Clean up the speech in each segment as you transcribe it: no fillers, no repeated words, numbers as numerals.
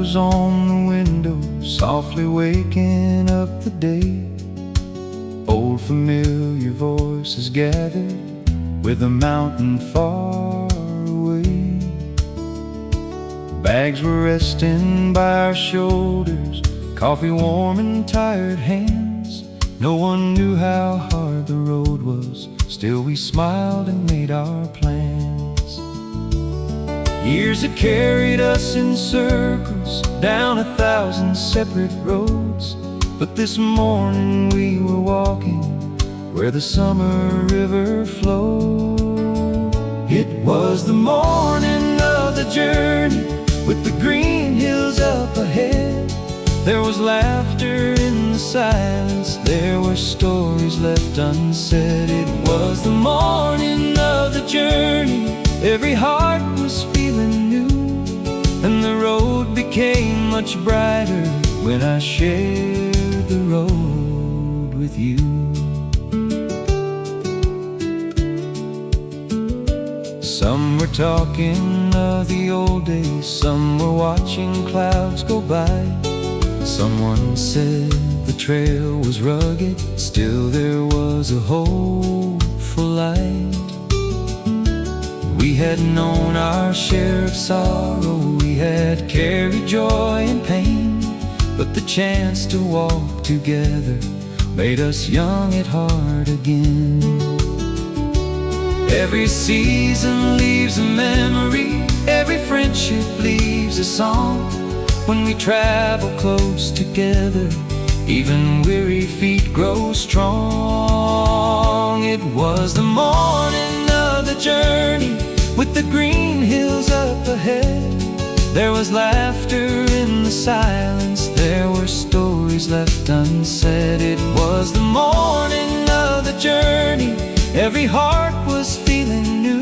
was on the window, softly waking up the day. Old familiar voices gathered with a mountain far away. Bags were resting by our shoulders, coffee warm in tired hands. No one knew how hard the road was, still we smiled and made our plans. Years had carried us in circles down 1,000 separate roads, but this morning we were walking where the summer river flowed. It was the morning of the journey, with the green hills up ahead. There was laughter in the silence, there were stories left unsaid. It was the morning of the journey, every heart was feeling new, and the road became much brighter when I shared the road with you. Some were talking of the old days, some were watching clouds go by. Someone said the trail was rugged, still there was a hopeful light. We had known our share of sorrow, we had carried joy and pain, but the chance to walk together made us young at heart again. Every season leaves a memory, every friendship leaves a song. When we travel close together, even weary feet grow strong. It was the morning of the journey, with the green hills up ahead. There was laughter in the silence, there were stories left unsaid. It was the morning of the journey, every heart was feeling new,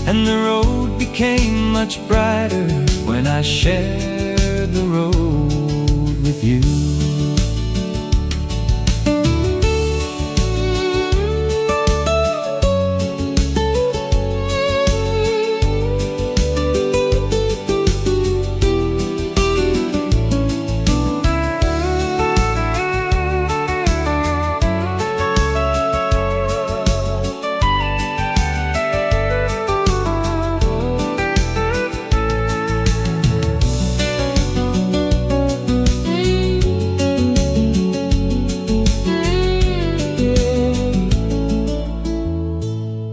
and the road became much brighter when I shared the road with you.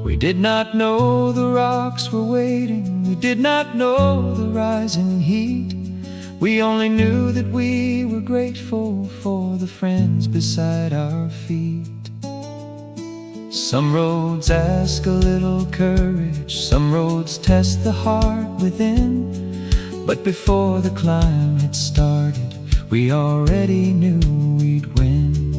We did not know the rocks were waiting, we did not know the rising heat. We only knew that we were grateful for the friends beside our feet. Some roads ask a little courage, some roads test the heart within. But before the climb had started, we already knew we'd win.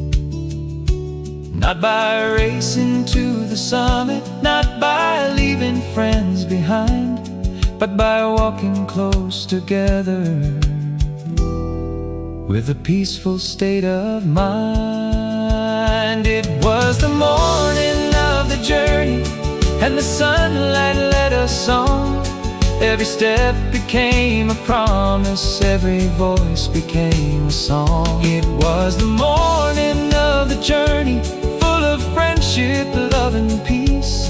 Not by racing to the summit, not by leaving friends behind, but by walking close together with a peaceful state of mind. It was the morning of the journey, and the sunlight led us on. Every step became a promise, every voice became a song. It was the morning of the journey, full of friendship, love and peace,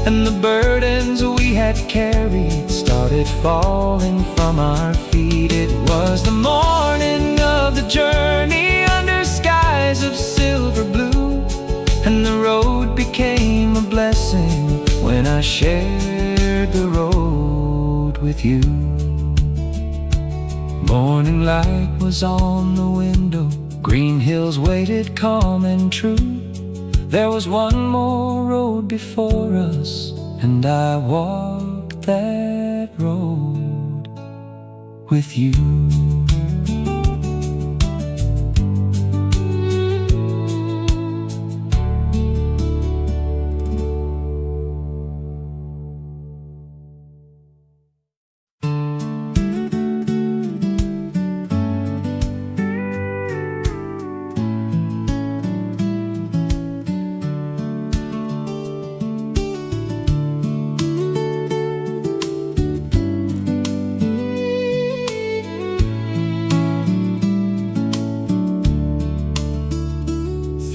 and the burdens we had carried started falling from our feet. It was the morning of the journey, under skies of silver blue, and the road became a blessing when I shared the road with you. Morning light was on the window, green hills waited calm and true. There was one more road before us, and I walked that road with you.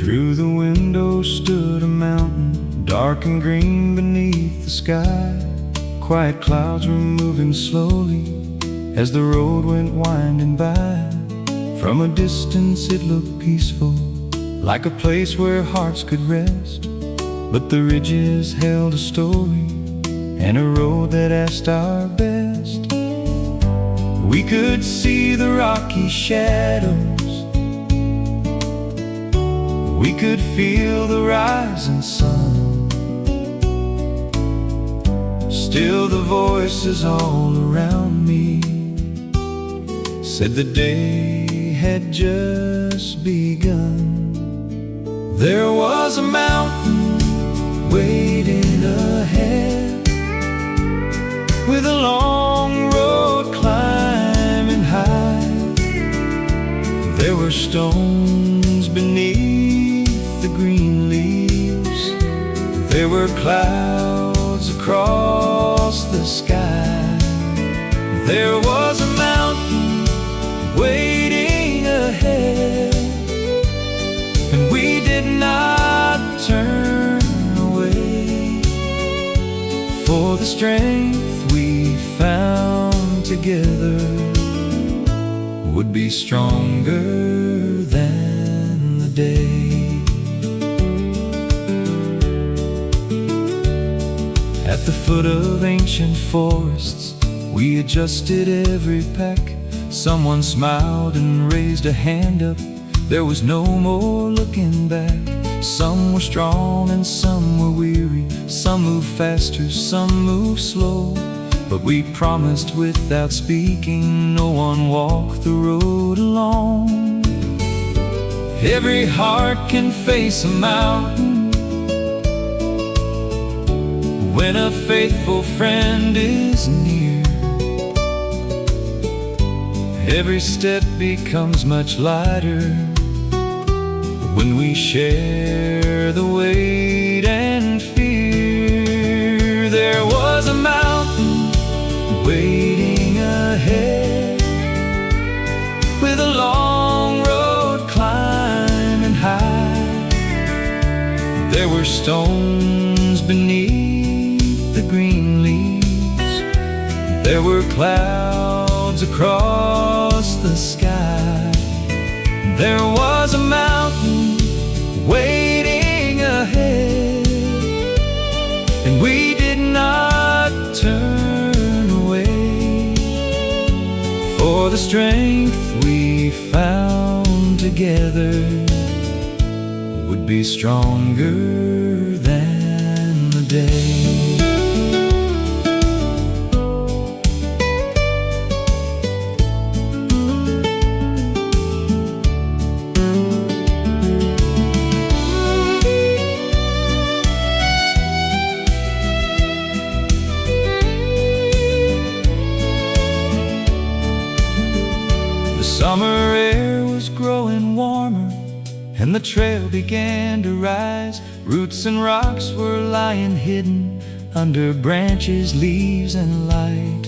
Through the window stood a mountain, dark and green beneath the sky. Quiet clouds were moving slowly as the road went winding by. From a distance it looked peaceful, like a place where hearts could rest. But the ridges held a story and a road that asked our best. We could see the rocky shadows, we could feel the rising sun. Still the voices all around me said the day had just begun. There was a mountain waiting ahead, with a long road climbing high. There were stones beneath the green leaves, there were clouds across the sky. There was a mountain waiting ahead, and we did not turn away, for the strength we found together would be stronger than the day. At the foot of ancient forests, we adjusted every pack. Someone smiled and raised a hand up. There was no more looking back. Some were strong and some were weary. Some moved faster, some moved slow. But we promised without speaking, no one walked the road alone. Every heart can face a mountain when a faithful friend is near. Every step becomes much lighter when we share the weight and fear. There was a mountain waiting ahead, with a long road climbing high. There were stones beneath the green leaves, there were clouds across the sky. There was a mountain waiting ahead, and we did not turn away, for the strength we found together would be stronger than the day. Summer air was growing warmer, and the trail began to rise. Roots and rocks were lying hidden under branches, leaves, and light.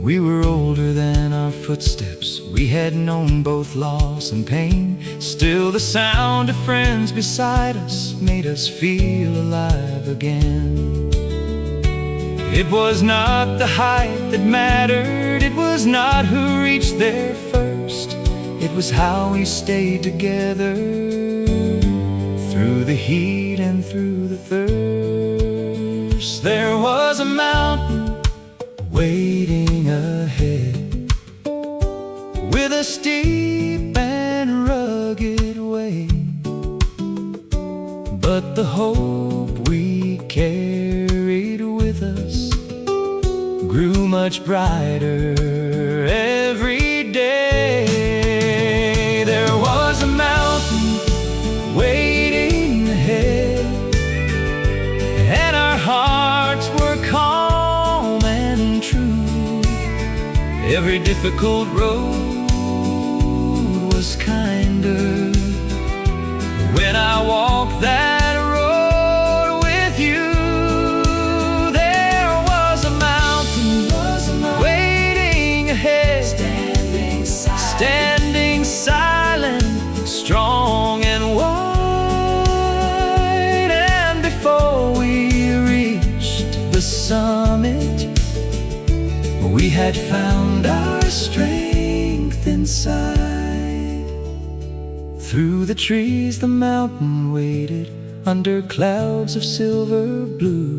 We were older than our footsteps, we had known both loss and pain. Still the sound of friends beside us made us feel alive again. It was not the height that mattered, it was not who reached there first. It was how we stayed together through the heat and through the thirst. There was a mountain waiting ahead, with a steep and rugged way. But the hope we carried with us grew much brighter every day. There was a mountain waiting ahead, and our hearts were calm and true. Every difficult road was kinder when I walked that standing silent, strong had found our strength inside. Through the trees the mountain waited, under clouds of silver blue.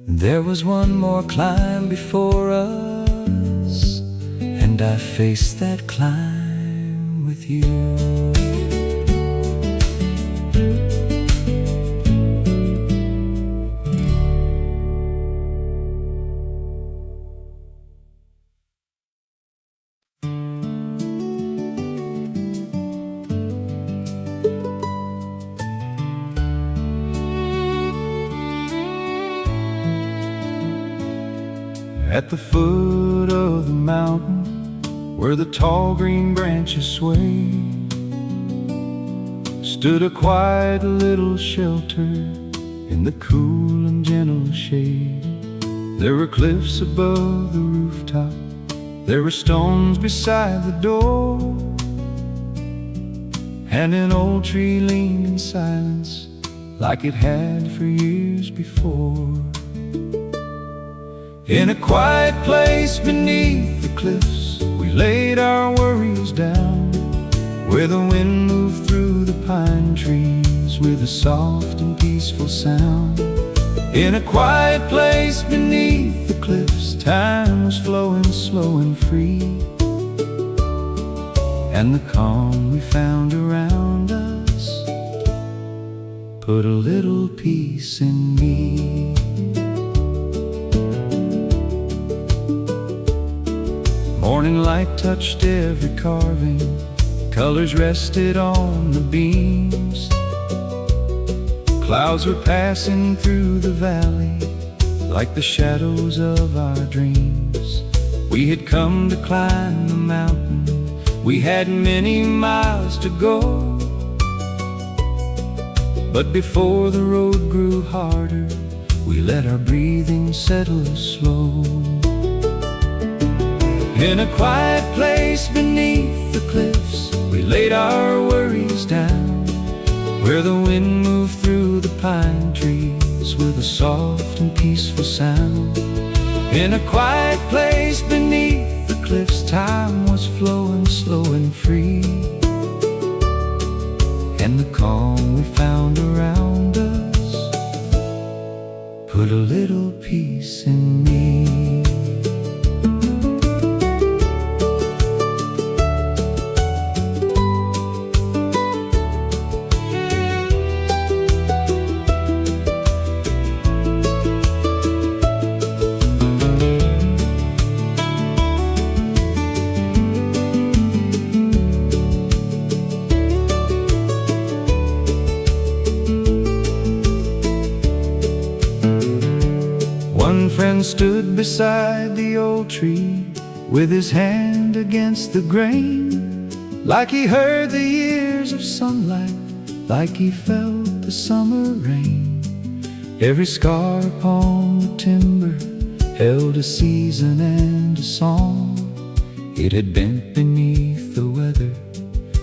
There was one more climb before us, and I faced that climb with you. At the foot of the mountain, where the tall green branches sway, stood a quiet little shelter in the cool and gentle shade. There were cliffs above the rooftop, there were stones beside the door, and an old tree leaned in silence like it had for years before. In a quiet place beneath the cliffs, we laid our worries down, where the wind moved through the pine trees with a soft and peaceful sound. In a quiet place beneath the cliffs, time was flowing slow and free, and the calm we found around us put a little peace in me. Morning light touched every carving, colors rested on the beams. Clouds were passing through the valley like the shadows of our dreams. We had come to climb the mountain, we had many miles to go, but before the road grew harder, we let our breathing settle slow. In a quiet place beneath the cliffs, we laid our worries down, where the wind moved through the pine trees with a soft and peaceful sound. In a quiet place beneath the cliffs, time was flowing slow and free, and the calm we found around us put a little peace in me. Stood beside the old tree with his hand against the grain, like he heard the years of sunlight, like he felt the summer rain. Every scar upon the timber held a season and a song. It had bent beneath the weather,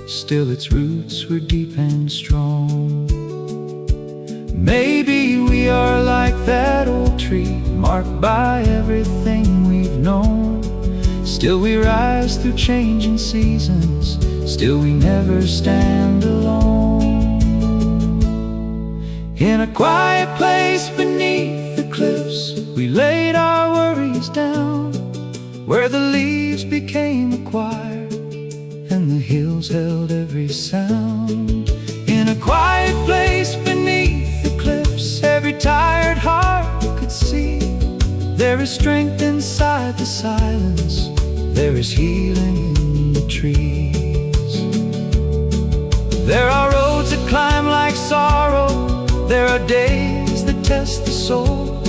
still its roots were deep and strong. Maybe we are like that old tree, marked by everything we've known. Still we rise through changing seasons, still we never stand alone. In a quiet place beneath the cliffs, we laid our worries down, where the leaves became a choir and the hills held every sound. In a quiet place beneath the cliffs, every tired heart could see there is strength inside the silence, there is healing in the trees. There are roads that climb like sorrow, there are days that test the soul.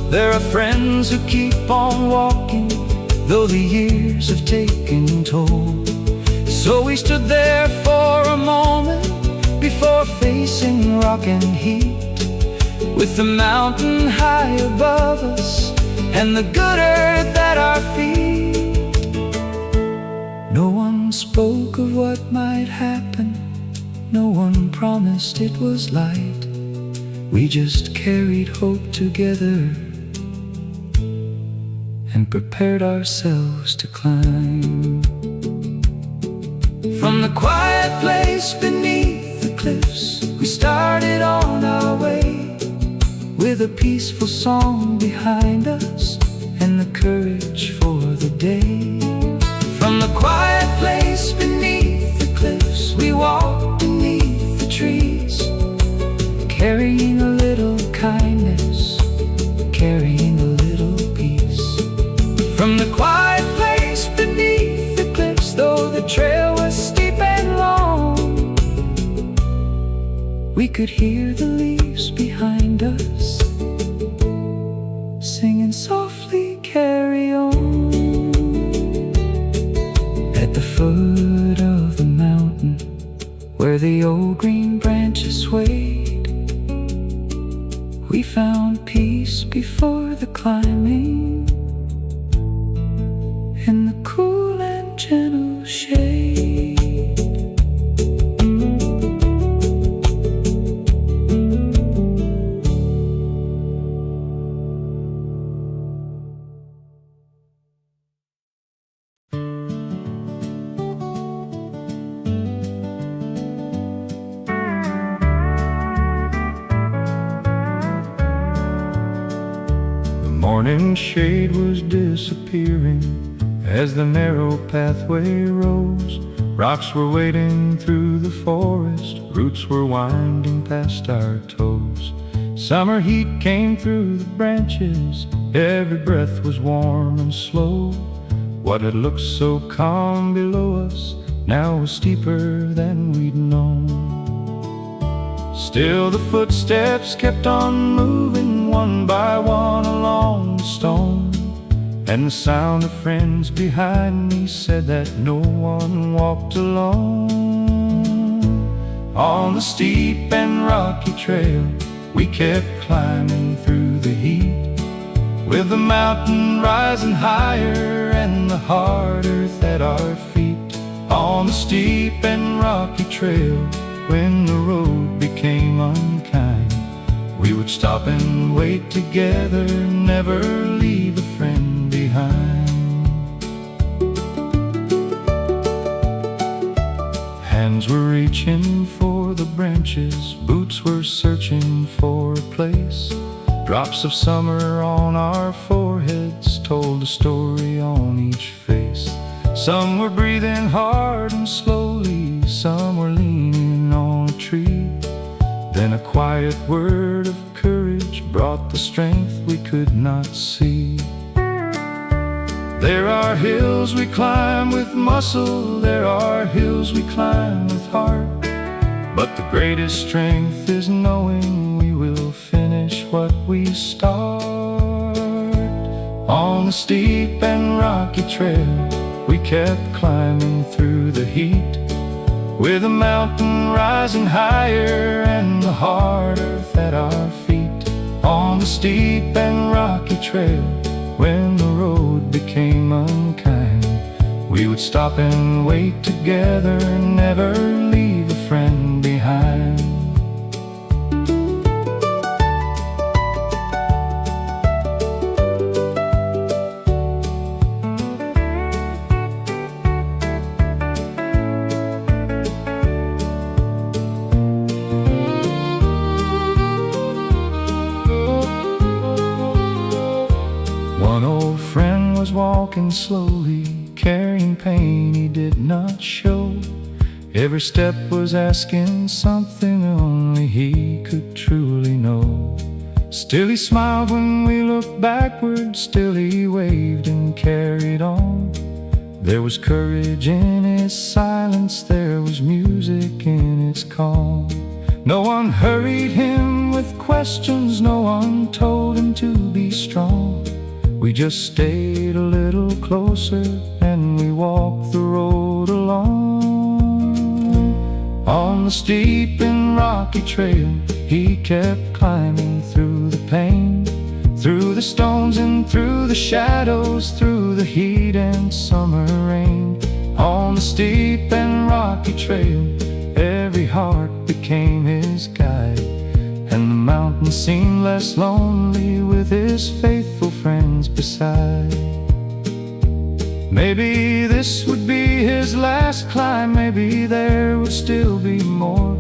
There are friends who keep on walking, though the years have taken toll. So we stood there for a moment before facing rock and heat, with the mountain high above us and the good earth at our feet. No one spoke of what might happen, no one promised it was light. We just carried hope together and prepared ourselves to climb. From the quiet place beneath the cliffs, we started on our way, with a peaceful song behind us and the courage for the day. From the quiet place beneath the cliffs, we walked beneath the trees, carrying a little kindness, carrying a little peace. From the quiet place beneath the cliffs, though the trail was steep and long, we could hear the leaves behind us singing softly, carry on. At the foot of the mountain, where the old green branches swayed, we found peace before the climbing, in the cool and gentle shade. Morning shade was disappearing as the narrow pathway rose. Rocks were wading through the forest, roots were winding past our toes. Summer heat came through the branches, every breath was warm and slow. What had looked so calm below us now was steeper than we'd known. Still the footsteps kept on moving, one by one along the stone, and the sound of friends behind me said that no one walked alone. On the steep and rocky trail we kept climbing through the heat, with the mountain rising higher and the hard earth at our feet. On the steep and rocky trail, when the road became unkind, we would stop and wait together, never leave a friend behind. Hands were reaching for the branches, boots were searching for a place. Drops of summer on our foreheads told a story on each face. Some were breathing hard and slowly, some were leaning on a tree. Then a quiet word of courage brought the strength we could not see. There are hills we climb with muscle, there are hills we climb with heart, but the greatest strength is knowing we will finish what we start. On the steep and rocky trail we kept climbing through the heat, with the mountain rising higher and the hard earth at our feet. On the steep and rocky trail, when the road became unkind, we would stop and wait together, never leave a friend behind. One old friend was walking slowly, carrying pain he did not show. Every step was asking something only he could truly know. Still he smiled when we looked backward, still he waved and carried on. There was courage in his silence, there was music in his calm. No one hurried him with questions, no one told him to be strong. We just stayed a little closer and we walked the road along. On the steep and rocky trail he kept climbing through the pain, through the stones and through the shadows, through the heat and summer rain. On the steep and rocky trail every heart became his guide, and the mountain seemed less lonely with his faithful friends beside. Maybe this would be his last climb, maybe there would still be more.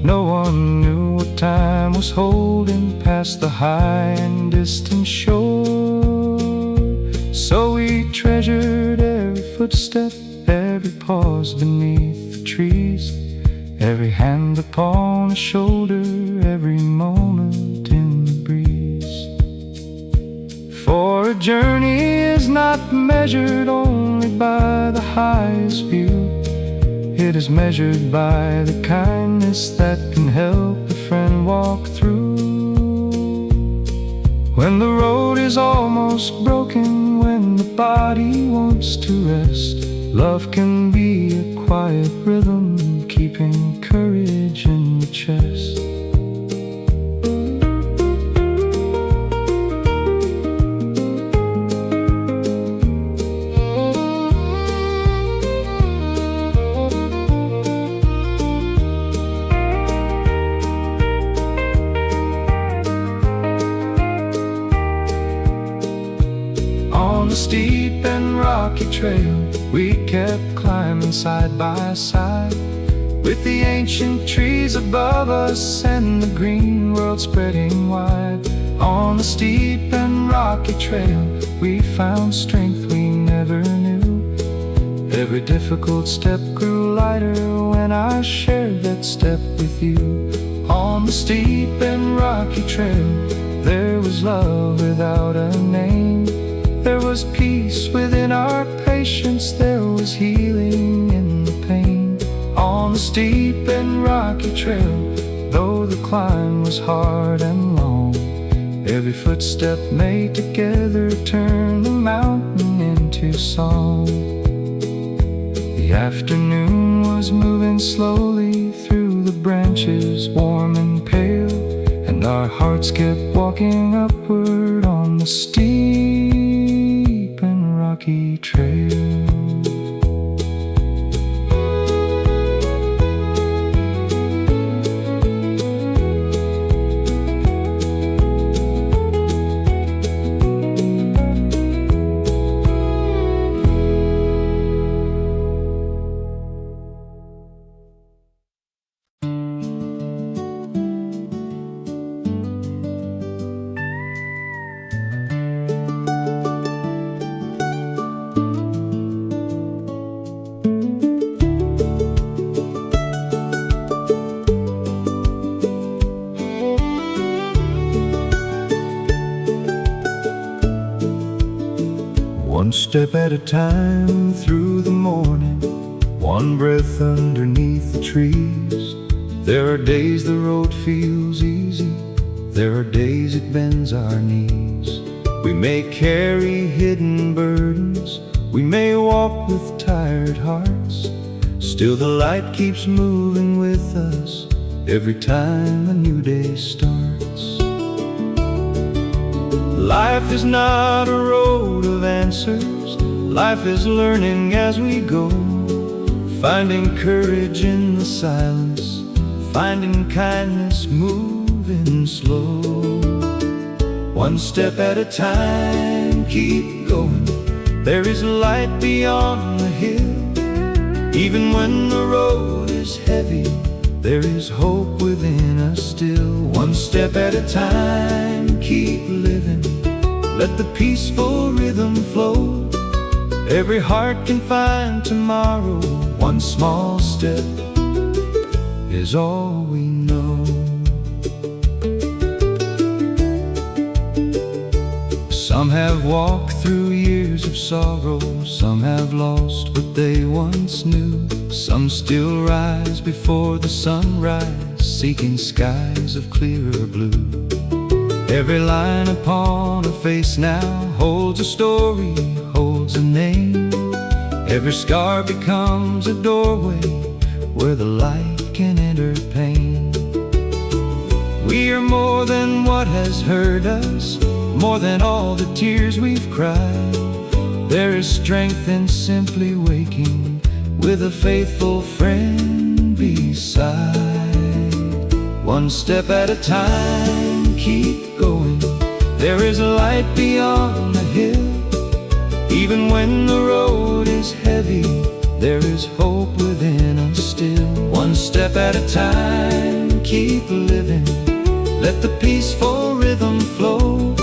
No one knew what time was holding past the high and distant shore. So we treasured every footstep, every pause beneath the trees, every hand upon a shoulder, every moment in the breeze. For a journey is not measured only by the highest view. It is measured by the kindness that can help a friend walk through. When the road is almost broken, when the body wants to rest, love can be a quiet rhythm, keeping courage in the chest. On the steep and rocky trail, we kept climbing side by side, with the ancient trees above us and the green world spreading wide. On the steep and rocky trail, we found strength we never knew. Every difficult step grew lighter when I shared that step with you. On the steep and rocky trail, there was love without a name. There was peace within our patience, there was healing in the pain. On the steep and rocky trail, though the climb was hard and long, every footstep made together turned the mountain into song. The afternoon was moving slowly through the branches, warm and pale, and our hearts kept walking upward on the steep and rocky trail. One step at a time through the morning, one breath underneath the trees. There are days the road feels easy, there are days it bends our knees. We may carry hidden burdens, we may walk with tired hearts, still the light keeps moving with us every time a new day starts. Life is not a road of answers, life is learning as we go, finding courage in the silence, finding kindness moving slow. One step at a time, keep going, there is light beyond the hill. Even when the road is heavy, there is hope within us still. One step at a time, keep living, let the peaceful rhythm flow. Every heart can find tomorrow, one small step is all we know. Some have walked through years of sorrow, some have lost what they once knew. Some still rise before the sunrise, seeking skies of clearer blue. Every line upon a face now holds a story, holds a name. Every scar becomes a doorway where the light can enter pain. We are more than what has hurt us, more than all the tears we've cried. There is strength in simply waking with a faithful friend beside. One step at a time, keep going, there is a light beyond the hill. Even when the road is heavy, there is hope within us still. One step at a time, keep living. Let the peaceful rhythm flow.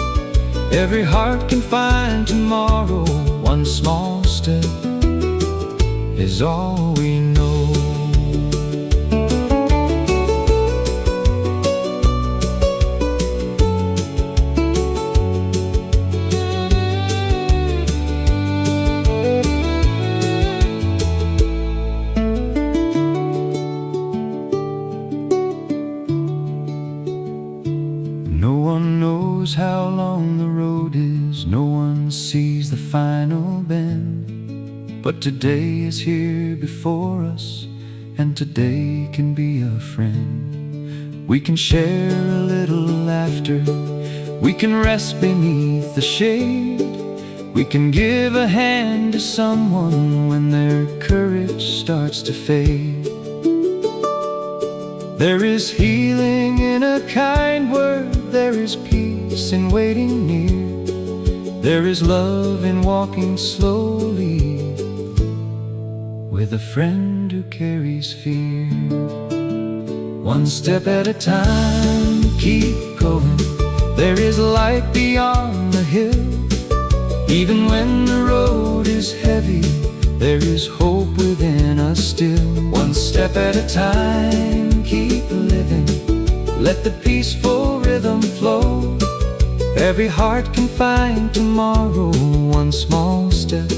Every heart can find tomorrow. One small step is all we know. How long the road is, no one sees the final bend. But today is here before us, and today can be a friend. We can share a little laughter, we can rest beneath the shade. We can give a hand to someone when their courage starts to fade. There is healing in a kind word, there is peace in waiting near. There is love in walking slowly with a friend who carries fear. One step at a time, keep going. There is light beyond the hill. Even when the road is heavy, there is hope within us still. One step at a time, keep living. Let the peaceful rhythm flow. Every heart can find tomorrow. One small step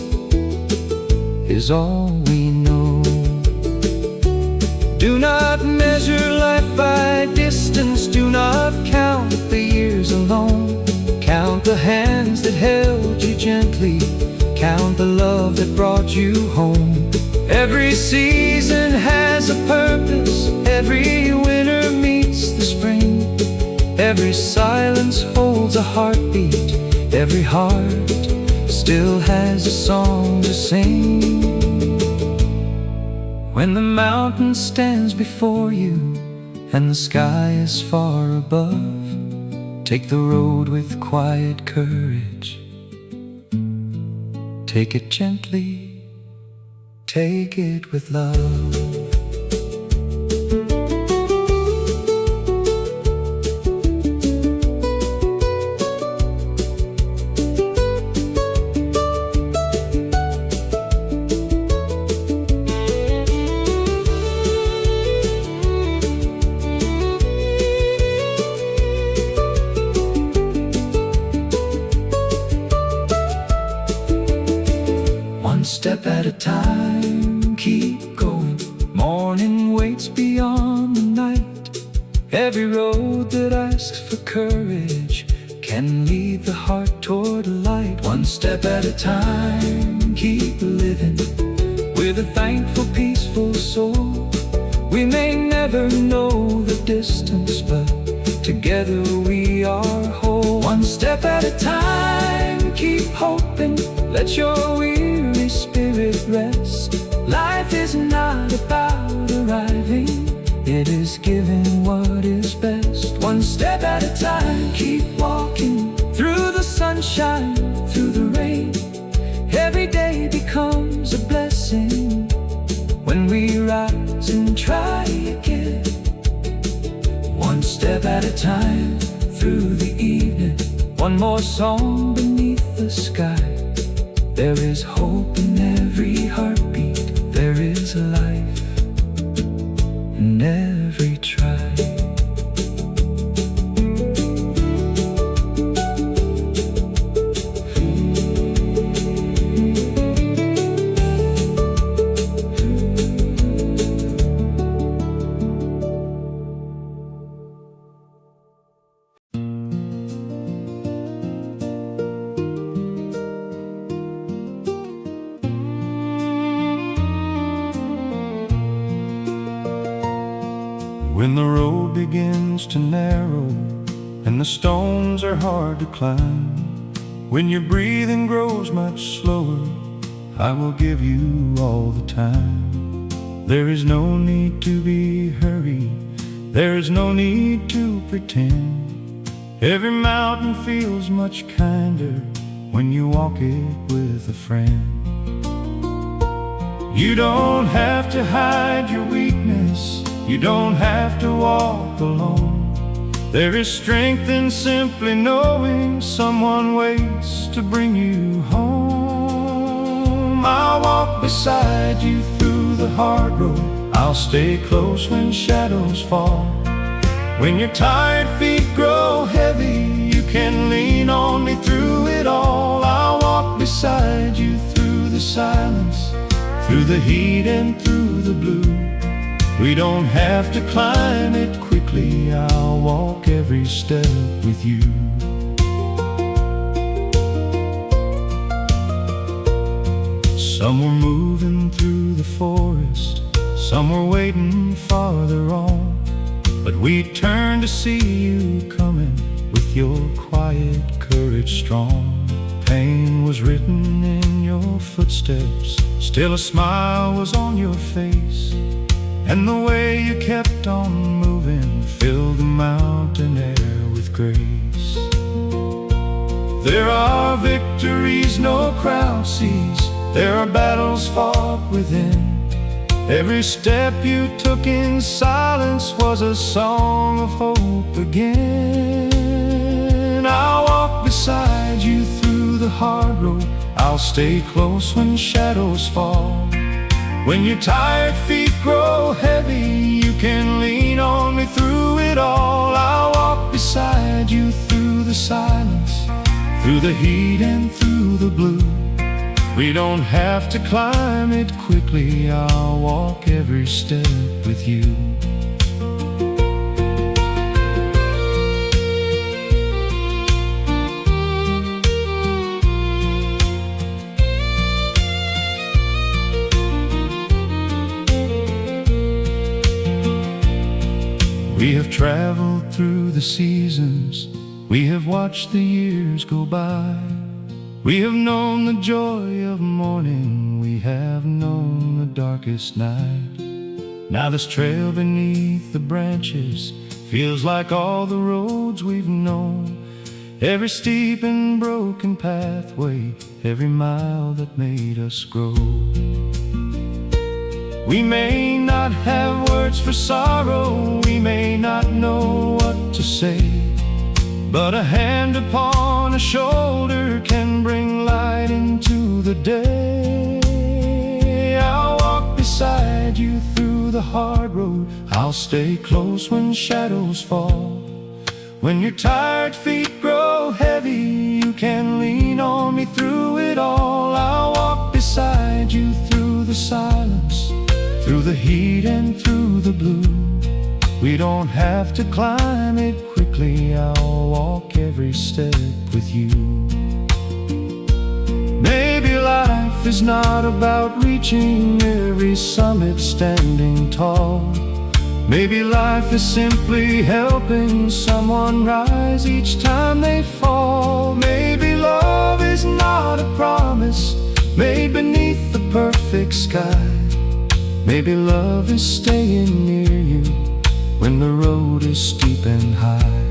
is all we know. Do not measure life by distance. Do not count the years alone. Count the hands that held you gently. Count the love that brought you home. Every season has a purpose. Every winter meets the spring. Every silence holds a heartbeat. Every heart still has a song to sing. When the mountain stands before you and the sky is far above, take the road with quiet courage. Take it gently, take it with love. Step at a time, keep going. Morning waits beyond the night. Every road that asks for courage can lead the heart toward light. One step at a time, keep living with a thankful, peaceful soul. We may never know the distance, but together we are whole. One step at a time, keep hoping. Let your weary spirit rest. Life is not about arriving, it is giving what is best. One step at a time, keep walking through the sunshine, through the rain. Every day becomes a blessing when we rise and try again. One step at a time, through the evening. One more song beneath the sky. There is hope in every heartbeat. There is life in every try. When the road begins to narrow and the stones are hard to climb, when your breathing grows much slower, I will give you all the time. There is no need to be hurried, there is no need to pretend. Every mountain feels much kinder when you walk it with a friend. You don't have to hide your weakness, you don't have to walk alone. There is strength in simply knowing someone waits to bring you home. I'll walk beside you through the hard road, I'll stay close when shadows fall. When your tired feet grow heavy, you can lean on me through it all. I'll walk beside you through the silence, through the heat and through the blue. We don't have to climb it quickly, I'll walk every step with you. Some were moving through the forest, some were waiting farther on, but we turned to see you coming with your quiet courage strong. Pain was written in your footsteps, still a smile was on your face, and the way you kept on moving filled the mountain air with grace. There are victories no crowd sees, there are battles fought within. Every step you took in silence was a song of hope again. I'll walk beside you through the hard road, I'll stay close when shadows fall. When your tired feet grow heavy, you can lean on me through it all. I'll walk beside you through the silence, through the heat and through the blue. We don't have to climb it quickly, I'll walk every step with you. We have traveled through the seasons, we have watched the years go by. We have known the joy of morning, we have known the darkest night. Now this trail beneath the branches feels like all the roads we've known. Every steep and broken pathway, every mile that made us grow. We may not have words for sorrow, we may not know what to say, but a hand upon a shoulder can bring light into the day. I'll walk beside you through the hard road, I'll stay close when shadows fall. When your tired feet grow heavy, you can lean on me through it all. I'll walk beside you through the silence, through the heat and through the blue. We don't have to climb it quickly, I'll walk every step with you. Maybe life is not about reaching every summit standing tall. Maybe life is simply helping someone rise each time they fall. Maybe love is not a promise made beneath the perfect sky. Maybe love is staying near you when the road is steep and high.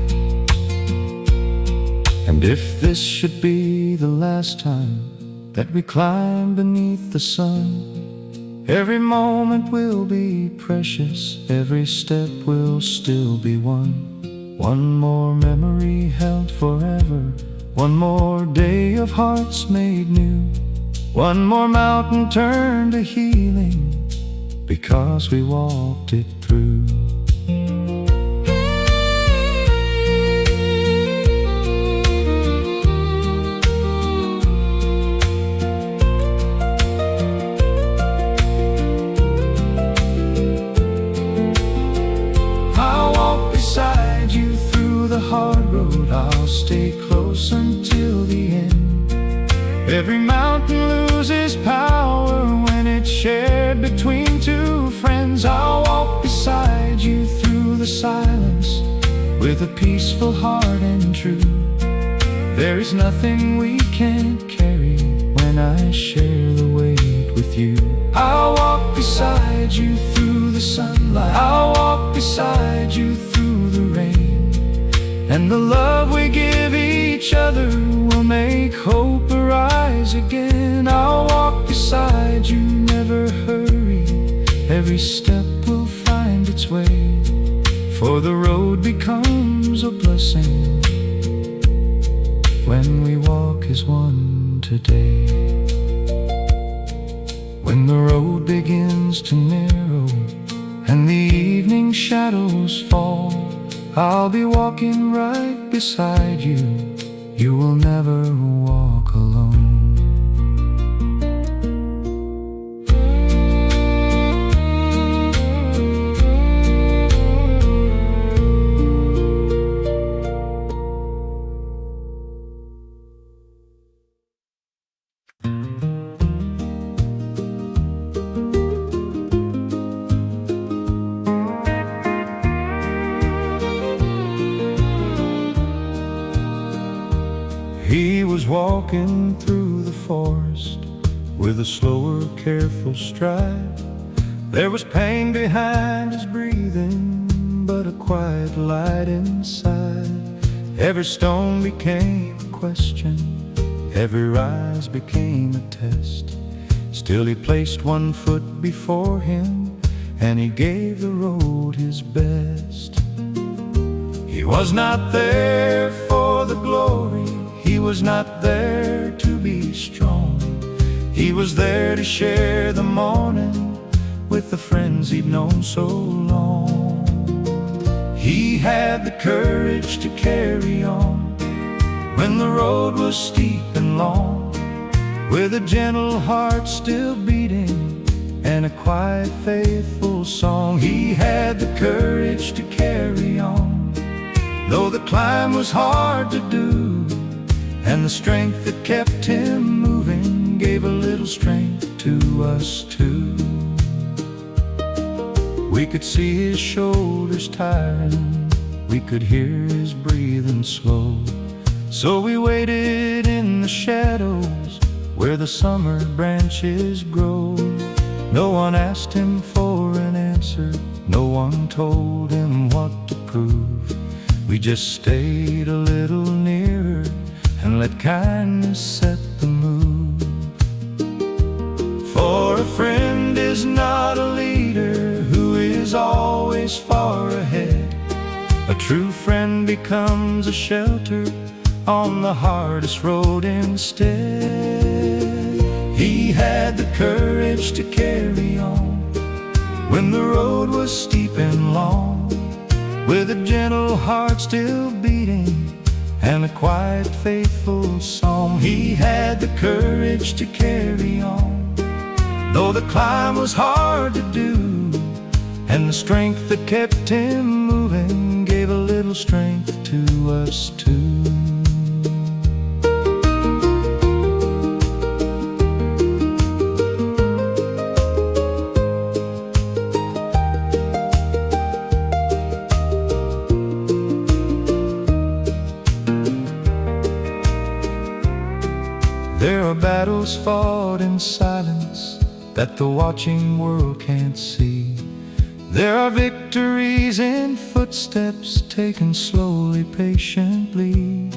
And if this should be the last time that we climb beneath the sun, every moment will be precious, every step will still be one. One more memory held forever, one more day of hearts made new, one more mountain turned to healing, because we walked it through. Hard road, I'll stay close until the end. Every mountain loses power when it's shared between two friends. I'll walk beside you through the silence with a peaceful heart and true. There is nothing we can't carry when I share the weight with you. I'll walk beside you through the sunlight, I'll walk beside you through the rain, and the love we give each each other will make hope arise again. I'll walk beside you, never hurry. Every step will find its way, for the road becomes a blessing when we walk as one today. When the road begins to narrow and the evening shadows fall, I'll be walking right beside you. You will never walk alone. He was walking through the forest with a slower, careful stride. There was pain behind his breathing, but a quiet light inside. Every stone became a question, every rise became a test. Still he placed one foot before him, and he gave the road his best. He was not there for the glory, he was not there to be strong. He was there to share the morning with the friends he'd known so long. He had the courage to carry on when the road was steep and long, with a gentle heart still beating and a quiet, faithful song. He had the courage to carry on, though the climb was hard to do, and the strength that kept him moving gave a little strength to us too. We could see his shoulders tiring, we could hear his breathing slow. So we waited in the shadows where the summer branches grow. No one asked him for an answer, no one told him what to prove. We just stayed a little nearer and let kindness set the mood. For a friend is not a leader who is always far ahead. A true friend becomes a shelter on the hardest road instead. He had the courage to carry on when the road was steep and long, with a gentle heart still beating and a quiet, faithful song. He had the courage to carry on, though the climb was hard to do, and the strength that kept him moving gave a little strength to us too. There are battles fought in silence that the watching world can't see. There are victories in footsteps taken slowly, patiently.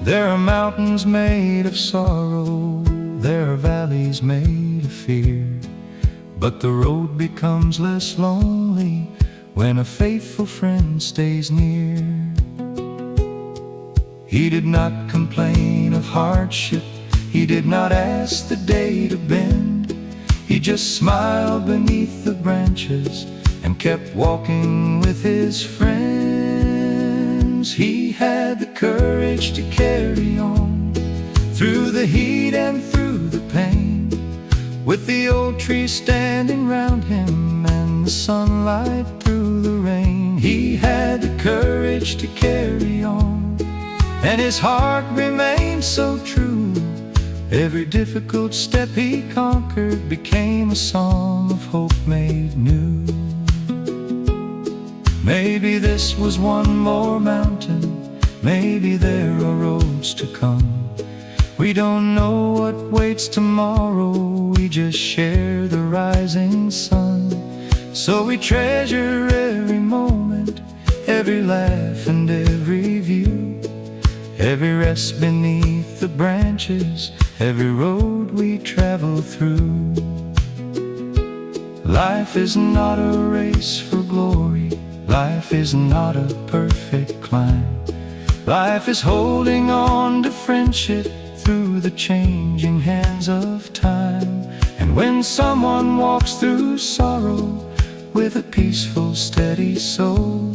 There are mountains made of sorrow, there are valleys made of fear. But the road becomes less lonely when a faithful friend stays near. He did not complain of hardship, he did not ask the day to bend. He just smiled beneath the branches and kept walking with his friends. He had the courage to carry on through the heat and through the pain, with the old trees standing round him and the sunlight through the rain. He had the courage to carry on, and his heart remained so true. Every difficult step he conquered became a song of hope made new. Maybe this was one more mountain, maybe there are roads to come. We don't know what waits tomorrow, we just share the rising sun. So we treasure every moment, every laugh and every view, every rest beneath the branches, every road we travel through. Life is not a race for glory, life is not a perfect climb. Life is holding on to friendship through the changing hands of time. And when someone walks through sorrow with a peaceful, steady soul,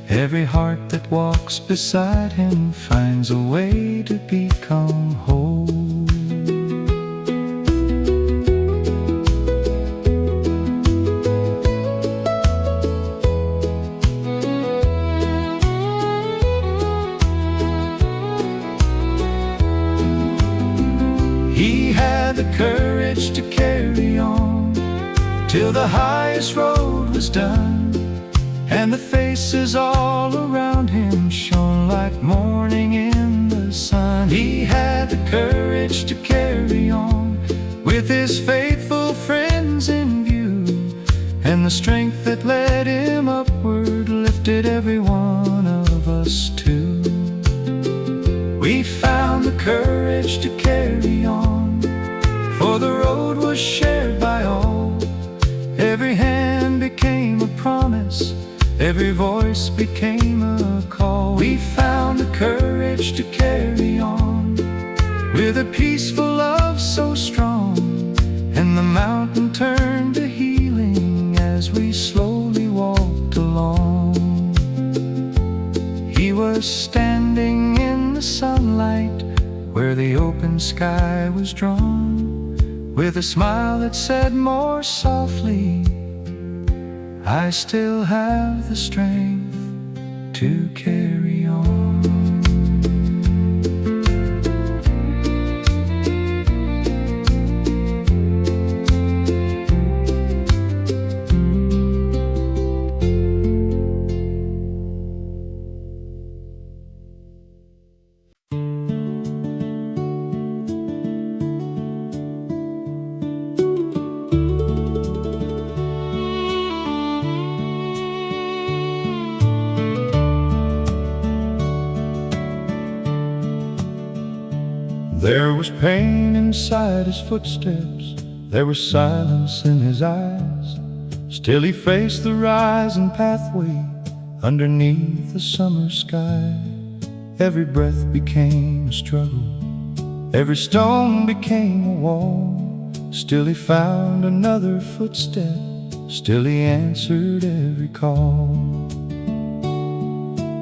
every heart that walks beside him finds a way to become whole. He had the courage to carry on till the highest road was done, and the faces all around him shone like morning in the sun. He had the courage to carry on with his faithful friends in view, and the strength that led him upward lifted every one of us too. We found the courage to carry on, for the road was shared by all. Every hand became a promise, every voice became a call. We found the courage to carry on with a peaceful love so strong, and the mountain turned to healing as we slowly walked along. He was standing in the sunlight where the open sky was drawn, with a smile that said more softly, I still have the strength to carry on. There was pain inside his footsteps, there was silence in his eyes. Still he faced the rising pathway underneath the summer sky. Every breath became a struggle, every stone became a wall. Still he found another footstep, still he answered every call.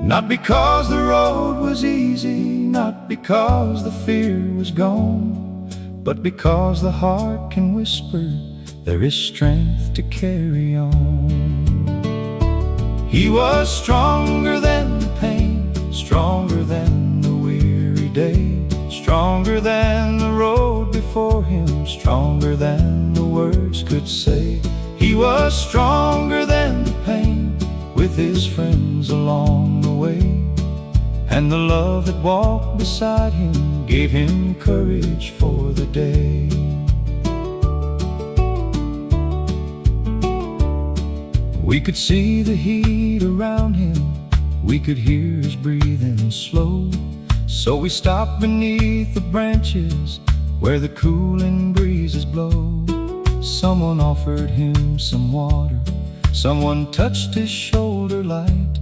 Not because the road was easy, not because the fear was gone, but because the heart can whisper, there is strength to carry on. He was stronger than the pain, stronger than the weary day, stronger than the road before him, stronger than the words could say. He was stronger than the pain, with his friends along the way, and the love that walked beside him gave him courage for the day. We could see the heat around him, we could hear his breathing slow, so we stopped beneath the branches where the cooling breezes blow. Someone offered him some water, someone touched his shoulder light.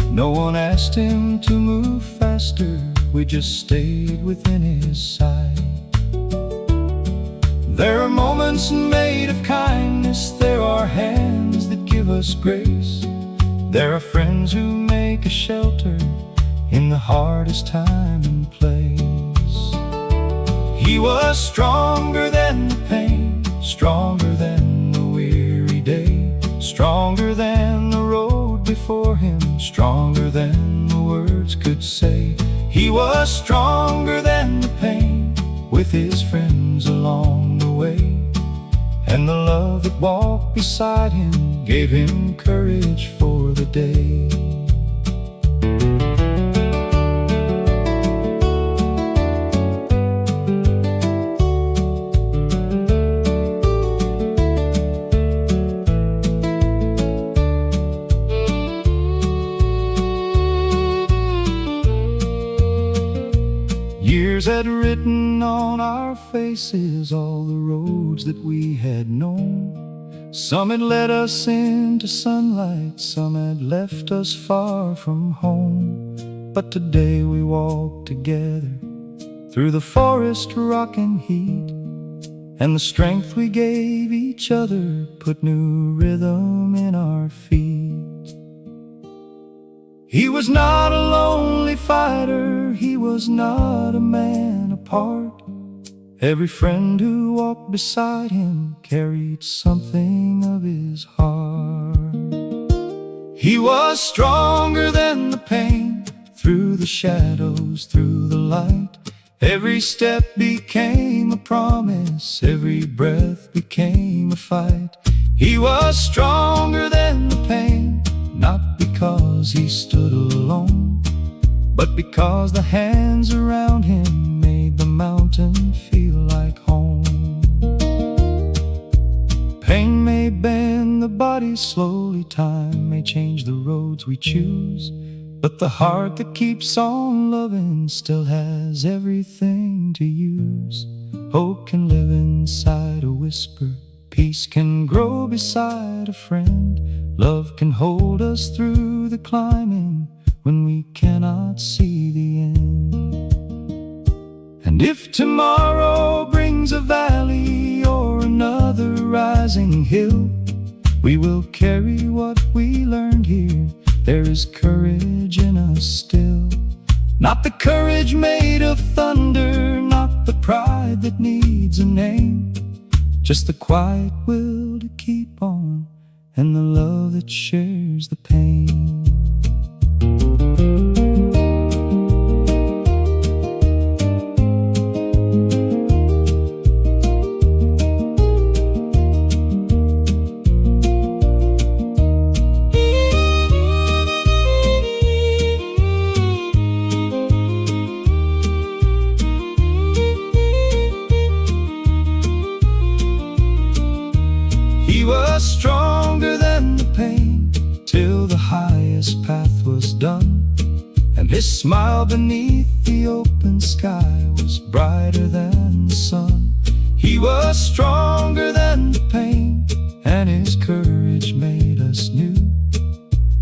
No one asked him to move faster, we just stayed within his sight. There are moments made of kindness, there are hands that give us grace, there are friends who make a shelter in the hardest time and place. He was stronger than the pain, stronger than the weary day, stronger than the road before him, stronger than the words could say. He was stronger than the pain, with his friends along the way, and the love that walked beside him gave him courage for the day. had written on our faces all the roads that we had known. Some had led us into sunlight, some had left us far from home. But today we walk together through the forest rock and heat, and the strength we gave each other put new rhythm in our feet. He was not a lonely fighter, he was not a man apart. Every friend who walked beside him carried something of his heart. He was stronger than the pain, through the shadows, through the light. Every step became a promise, every breath became a fight. He was stronger than the pain, not because he stood alone, but because the hands around him made the mountain feel like home. Pain may bend the body slowly, time may change the roads we choose, but the heart that keeps on loving still has everything to use. Hope can live inside a whisper, peace can grow beside a friend. Love can hold us through the climbing when we cannot see the end. And if tomorrow brings a valley or another rising hill, we will carry what we learned here. There is courage in us still. Not the courage made of thunder, not the pride that needs a name, just the quiet will to keep on, and the love that shares the pain. He was stronger than the pain, till the highest path was done, and his smile beneath the open sky was brighter than the sun. He was stronger than the pain, and his courage made us new.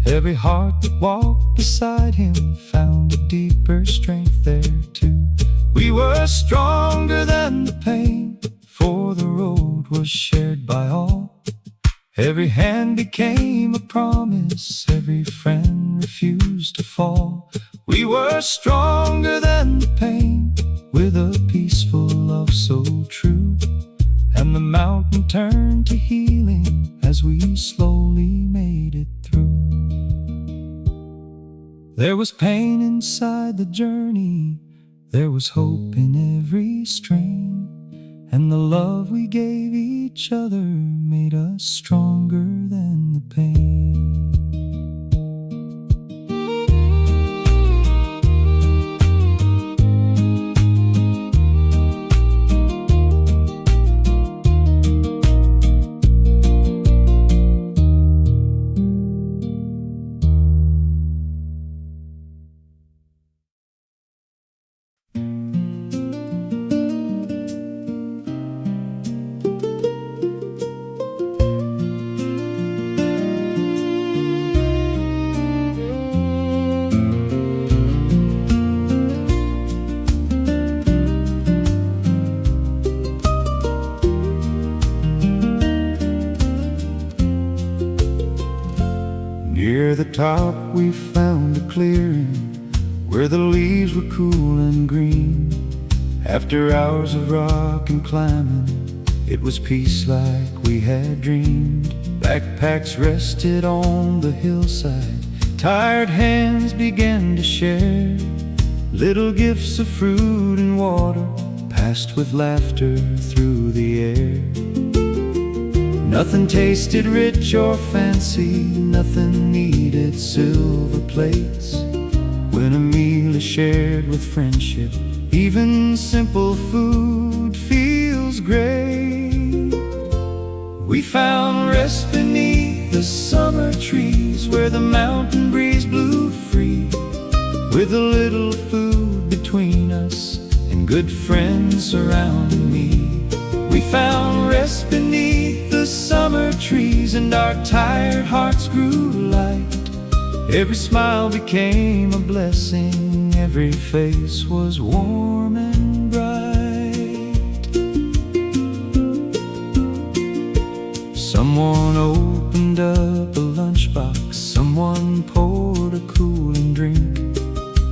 Every heart that walked beside him found a deeper strength there too. We were stronger than the pain, for the road was shared by all. Every hand became a promise, every friend refused to fall. We were stronger than the pain, with a peaceful love so true. And the mountain turned to healing as we slowly made it through. There was pain inside the journey, there was hope in every strain, and the love we gave each other made us stronger than the pain. Near the top we found a clearing where the leaves were cool and green. After hours of rock and climbing, it was peace like we had dreamed. Backpacks rested on the hillside, tired hands began to share. Little gifts of fruit and water passed with laughter through the air. Nothing tasted rich or fancy, nothing needed silver plates. When a meal is shared with friendship, even simple food feels great. We found rest beneath the summer trees, where the mountain breeze blew free, with a little food between us and and good friends surrounding me. We found rest beneath the summer trees, and our tired hearts grew light. Every smile became a blessing, every face was warm and bright. Someone opened up a lunchbox, someone poured a cooling drink,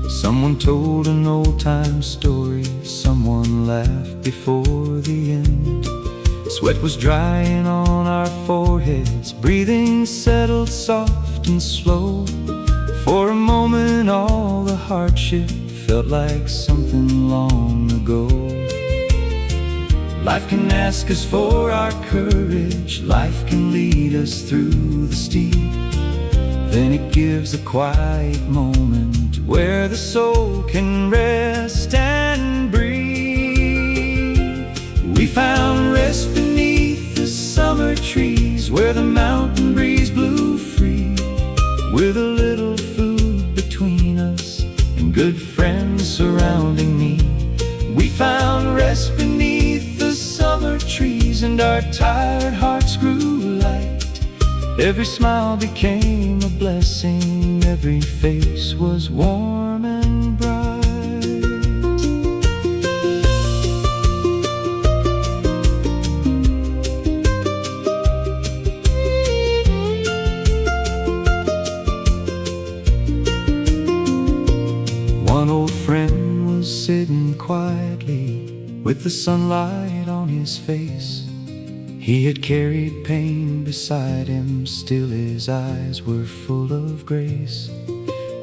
someone told an old-time story, someone laughed before the end. Sweat was drying on our foreheads, breathing settled soft and slow. For a moment all the hardship felt like something long ago. Life can ask us for our courage, life can lead us through the steep. Then it gives a quiet moment where the soul can rest and breathe. We found rest beneath the summer trees, where the mountain breeze blew free. With a little food between us and good friends surrounding me, we found rest beneath the summer trees, and our tired hearts grew light. Every smile became a blessing, every face was warm and bright. One old friend was sitting quietly with the sunlight on his face. He had carried pain beside him, still his eyes were full of grace.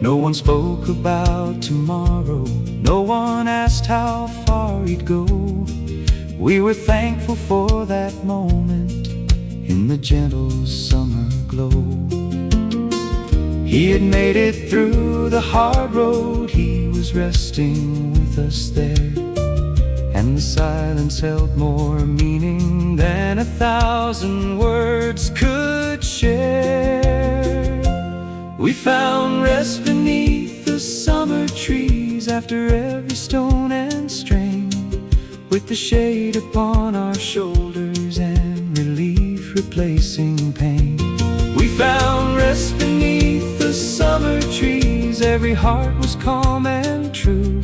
No one spoke about tomorrow, no one asked how far he'd go. We were thankful for that moment in the gentle summer glow. He had made it through the hard road, he was resting with us there. And the silence held more meaning than 1,000 words could share. We found rest beneath the summer trees, after every stone and strain, with the shade upon our shoulders and relief replacing pain. We found rest beneath the summer trees, every heart was calm and true.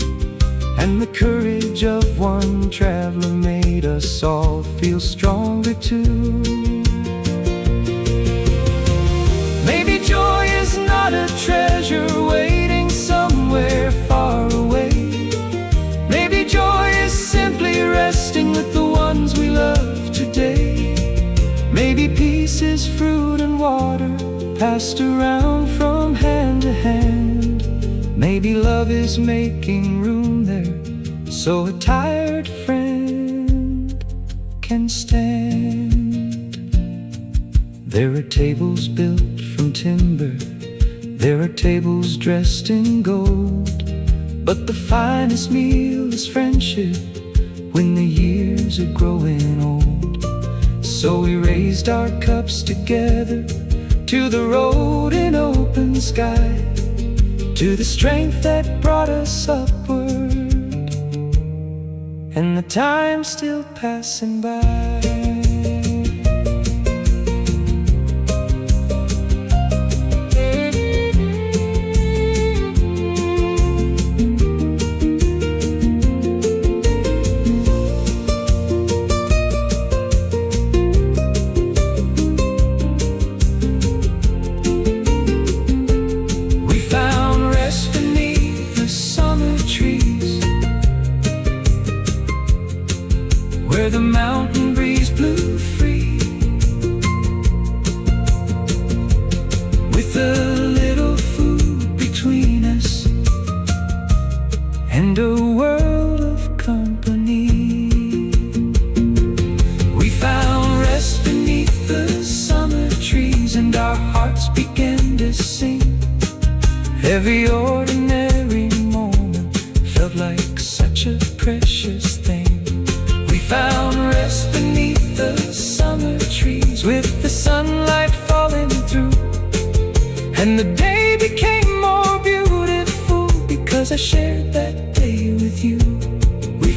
And the courage of one traveler made us all feel stronger too. Maybe joy is not a treasure waiting somewhere far away. Maybe joy is simply resting with the ones we love today. Maybe peace is fruit and water passed around from hand to hand. Maybe love is making room there so a tired friend can stand. There are tables built from timber, there are tables dressed in gold, but the finest meal is friendship when the years are growing old. So we raised our cups together to the road and open sky, to the strength that brought us upward, and the time still passing by. Where the mountain breeze blew free, with a little food between us and a world of company. We found rest beneath the summer trees, and our hearts began to sing. Every ordinary moment felt like such a precious thing. We found rest beneath the summer trees, with the sunlight falling through, and the day became more beautiful because I shared that day with you. We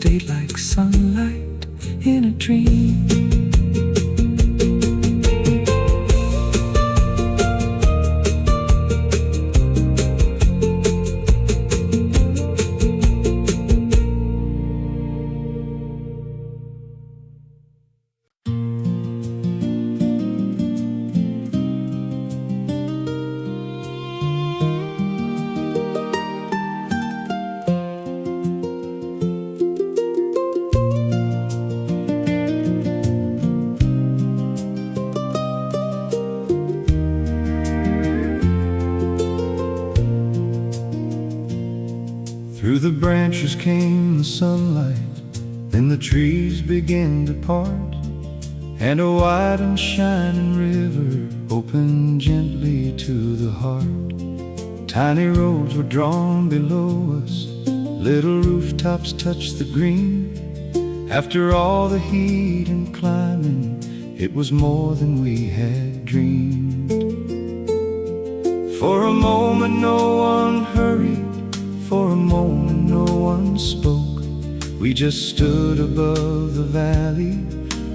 stayed like sunlight in a dream. Through the branches came the sunlight, then the trees began to part, and a wide and shining river opened gently to the heart. Tiny roads were drawn below us, little rooftops touched the green. After all the heat and climbing, it was more than we had dreamed. For a moment no one hurried, for a moment no one spoke. We just stood above the valley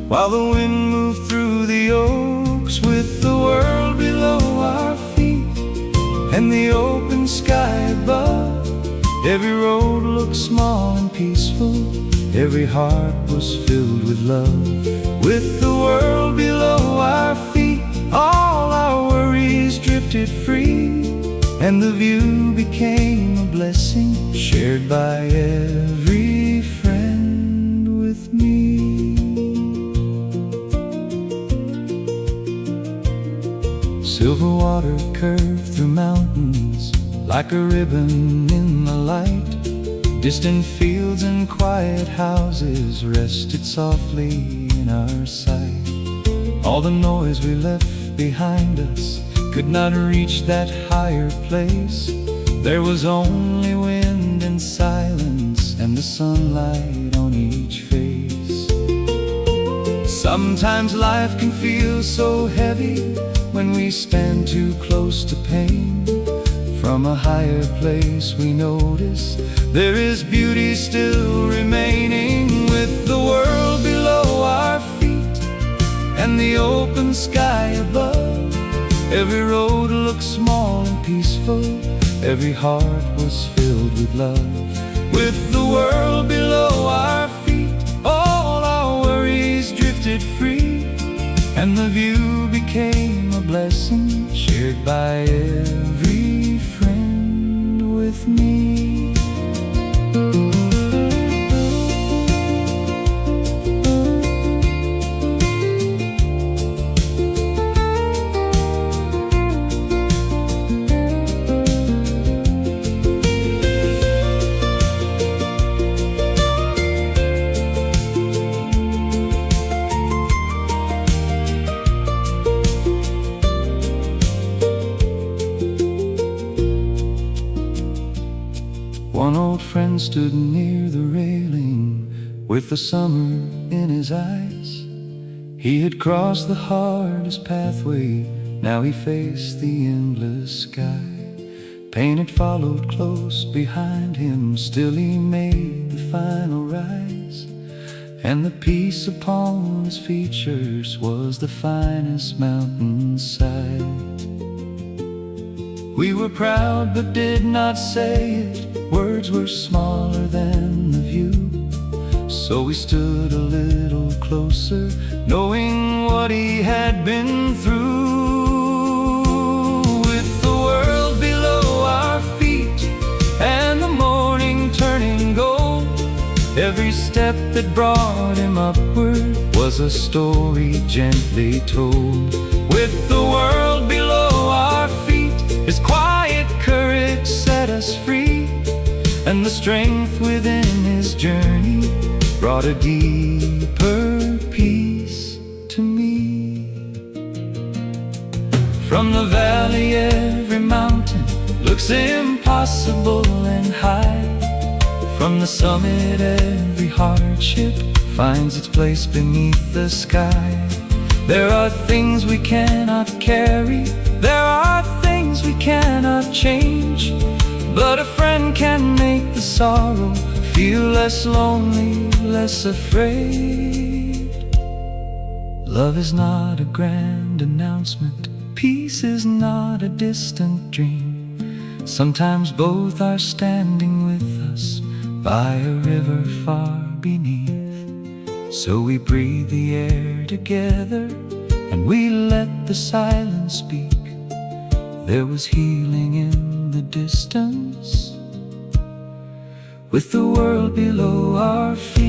while the wind moved through the oaks, with the world below our feet and the open sky above. Every road looked small and peaceful, every heart was filled with love. With the world below our feet, all our worries drifted free, and the view became a blessing shared by every friend with me. Silver water curved through mountains like a ribbon in the light. Distant fields and quiet houses rested softly in our sight. All the noise we left behind us could not reach that higher place. There was only wind and silence and the sunlight on each face. Sometimes life can feel so heavy when we stand too close to pain. From a higher place we notice there is beauty still remaining. With the world below our feet and the open sky above, every road looked small and peaceful, every heart was filled with love. With the world below our feet, all our worries drifted free, and the view became a blessing shared by every friend with me. One old friend stood near the railing with the summer in his eyes. He had crossed the hardest pathway, now he faced the endless sky. Pain had followed close behind him, still he made the final rise. And the peace upon his features was the finest mountainside. We were proud but did not say it, words were smaller than the view. So we stood a little closer, knowing what he had been through. With the world below our feet and the morning turning gold, every step that brought him upward was a story gently told. With the world below our feet, his quiet courage set us free, and the strength within his journey brought a deeper peace to me. From the valley every mountain looks impossible and high. From the summit every hardship finds its place beneath the sky. There are things we cannot carry, there are things we cannot change, but a friend can make the sorrow feel less lonely, less afraid. Love is not a grand announcement, peace is not a distant dream. Sometimes both are standing with us by a river far beneath. So we breathe the air together and we let the silence speak. There was healing in the distance, with the world below our feet.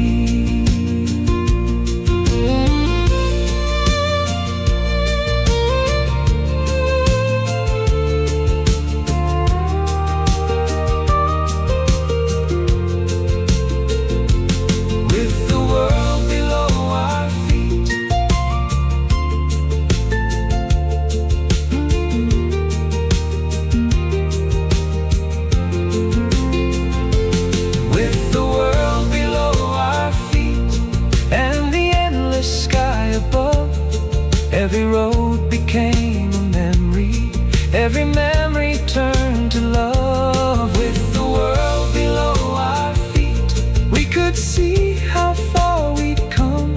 Every road became a memory, every memory turned to love. With the world below our feet, we could see how far we'd come,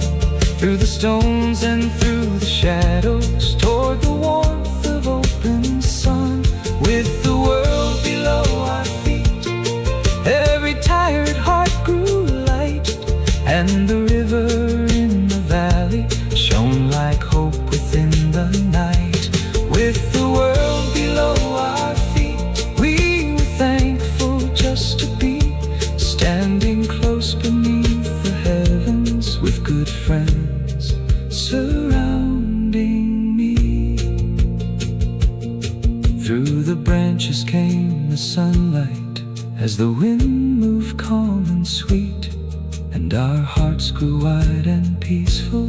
through the stones and through the shadows, toward the warmth of open sun. With the world below our feet, every tired heart grew light, and the river in the valley shone like hope within the night. With the world below our feet, we were thankful just to be standing close beneath the heavens, with good friends surrounding me. Through the branches came the sunlight, as the wind moved calm and sweet, and our hearts grew wide and peaceful,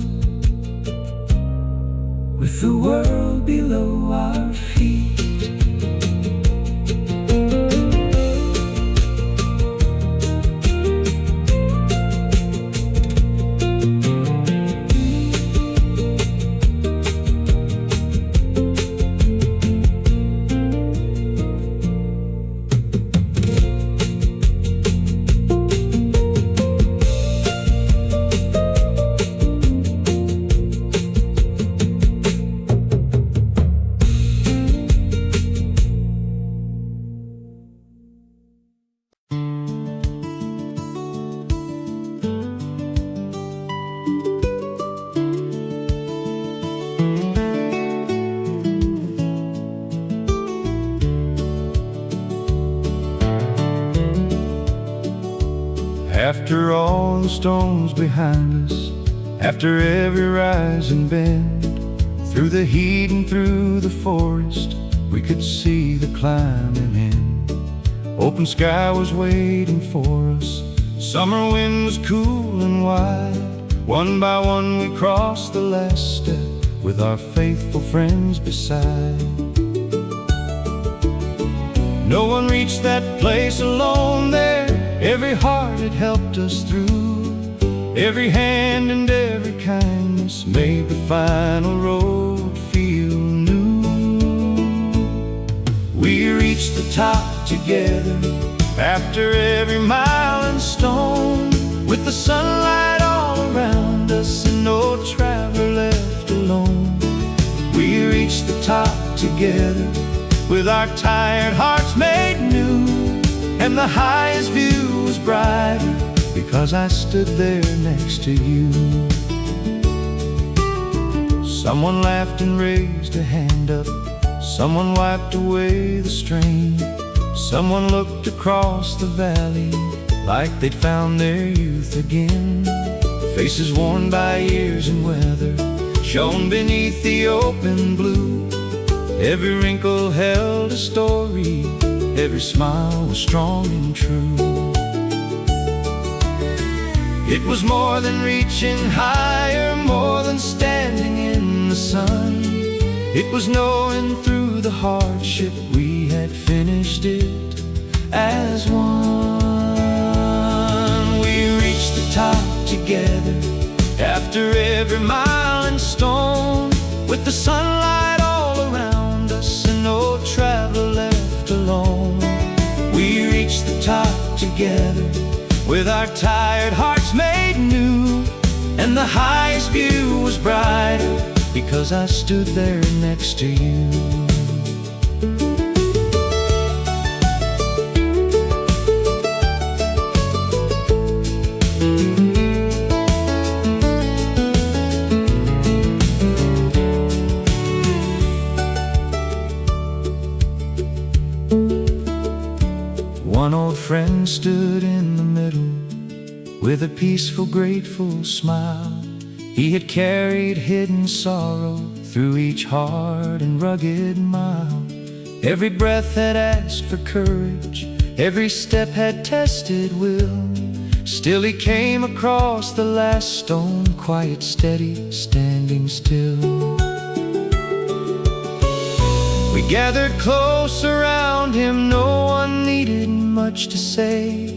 with the world below our feet. After all the storms behind us, after every rise and bend, through the heat and through the forest, we could see the climbing end. Open sky was waiting for us, summer wind was cool and wide. One by one we crossed the last step, with our faithful friends beside. No one reached that place alone there, every heart had helped us through, every hand and every kindness made the final road feel new. We reached the top together, after every mile and stone, with the sunlight all around us and no traveler left alone. We reached the top together, with our tired hearts made new, and the highest view was brighter because I stood there next to you. Someone laughed and raised a hand up, someone wiped away the strain, someone looked across the valley like they'd found their youth again. Faces worn by years and weather shone beneath the open blue. Every wrinkle held a story, every smile was strong and true. It was more than reaching higher, more than standing in the sun. It was knowing through the hardship we had finished it as one. We reached the top together, after every mile and stone, with the sunlight all around us and no traveler left alone. We reached the top together, with our tired hearts made new. And the highest view was brighter because I stood there next to you. One old friend stood in the middle with a peaceful, grateful smile. He had carried hidden sorrow through each hard and rugged mile. Every breath had asked for courage, every step had tested will. Still he came across the last stone, quiet, steady, standing still. We gathered close around him, no one needed much to say,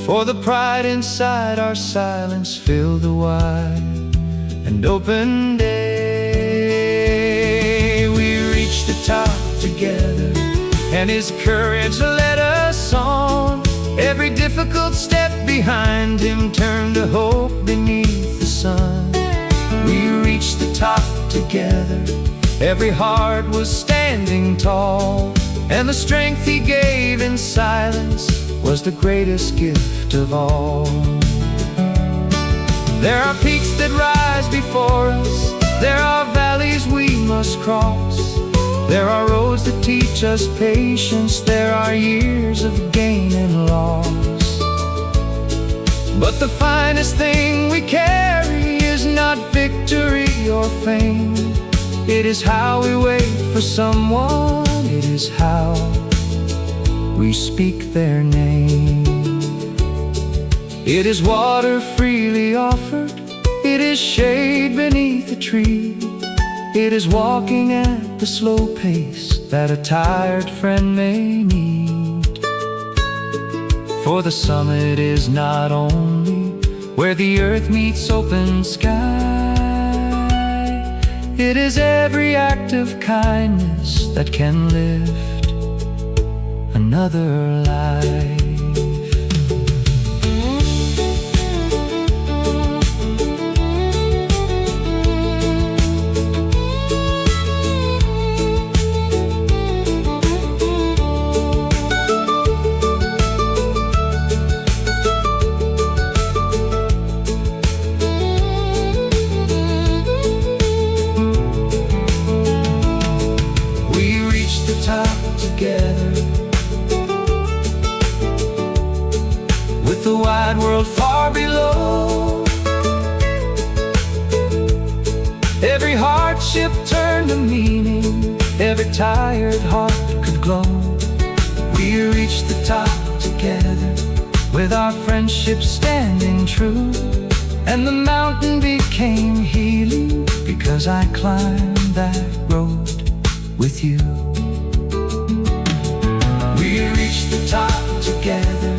for the pride inside our silence filled the wide and open day. We reached the top together, and his courage led us on. Every difficult step behind him turned to hope beneath the sun. We reached the top together, every heart was standing tall, and the strength he gave in silence was the greatest gift of all. There are peaks that rise before us, there are valleys we must cross, there are roads that teach us patience, there are years of gain and loss. But the finest thing we carry is not victory or fame. It is how we wait for someone, it is how we speak their name. It is water freely offered, it is shade beneath a tree, it is walking at the slow pace that a tired friend may need. For the summit is not only where the earth meets open sky, it is every act of kindness that can lift another life. With the wide world far below, every hardship turned to meaning, every tired heart could glow. We reached the top together, with our friendship standing true, and the mountain became healing because I climbed that road with you. We reached the top together,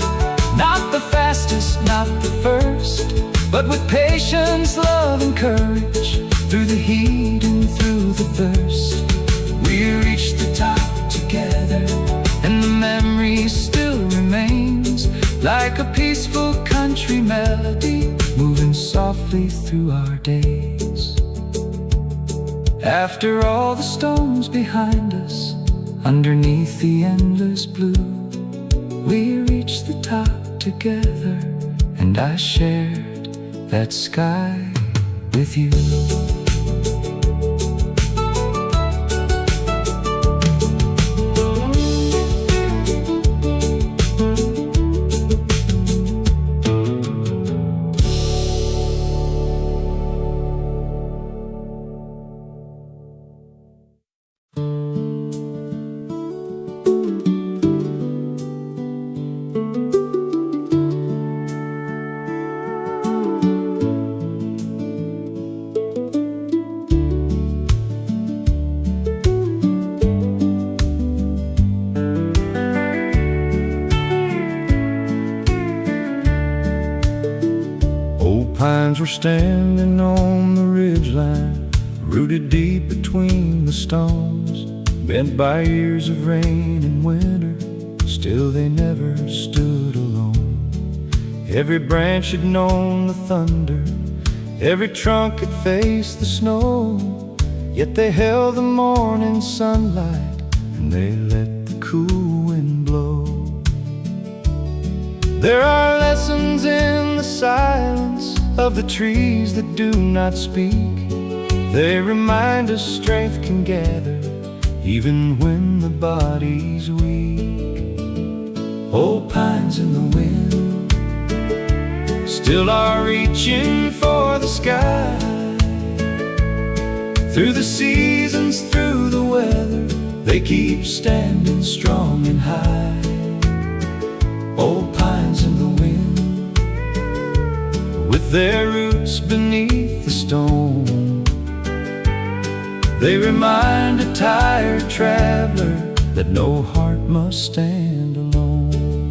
not the fastest, not the first, but with patience, love, and courage, through the heat and through the thirst. We reached the top together, and the memory still remains, like a peaceful country melody, moving softly through our days. After all the storms behind us, underneath the endless blue, we reached the top together, and I shared that sky with you. Pines were standing on the ridgeline, rooted deep between the stones, bent by years of rain and winter, still they never stood alone. Every branch had known the thunder, every trunk had faced the snow. Yet they held the morning sunlight, and they let the cool wind blow. There are lessons in the silence of the trees that do not speak. They remind us strength can gather even when the body's weak. Old pines in the wind still are reaching for the sky. Through the seasons, through the weather, they keep standing strong and high. Old pines in the wind, with their roots beneath the stone, they remind a tired traveler that no heart must stand alone.